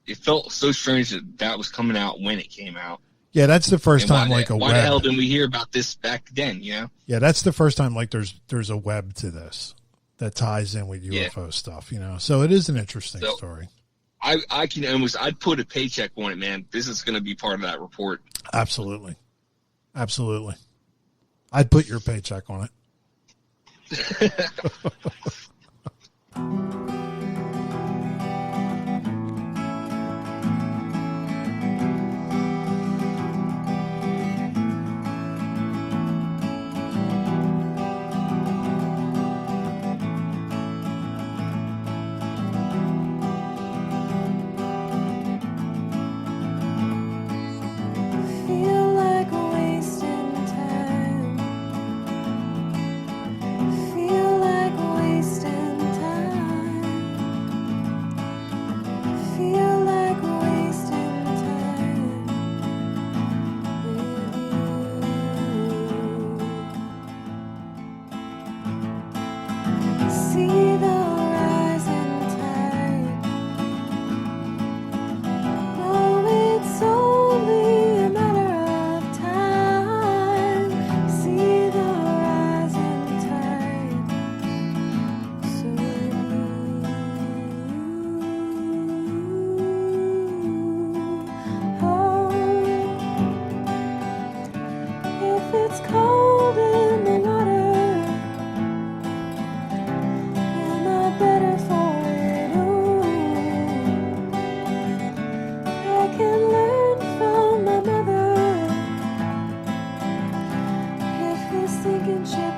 It felt so strange that was coming out when it came out. Yeah, that's the first time why the hell didn't we hear about this back then, you know? Yeah, that's the first time like there's a web to this that ties in with UFO stuff, you know. So it is an interesting story. I can almost, I'd put a paycheck on it, man. This is going to be part of that report. Absolutely. Absolutely. I'd put your paycheck on it. Feel like wasting time. Feel like wasting time. Feel like wasting time with you. See the rising tide. Oh, it's only a matter of time. See the rising tide. So if it's cold in the water, am I better for it? I can learn from my mother. If his sinking ship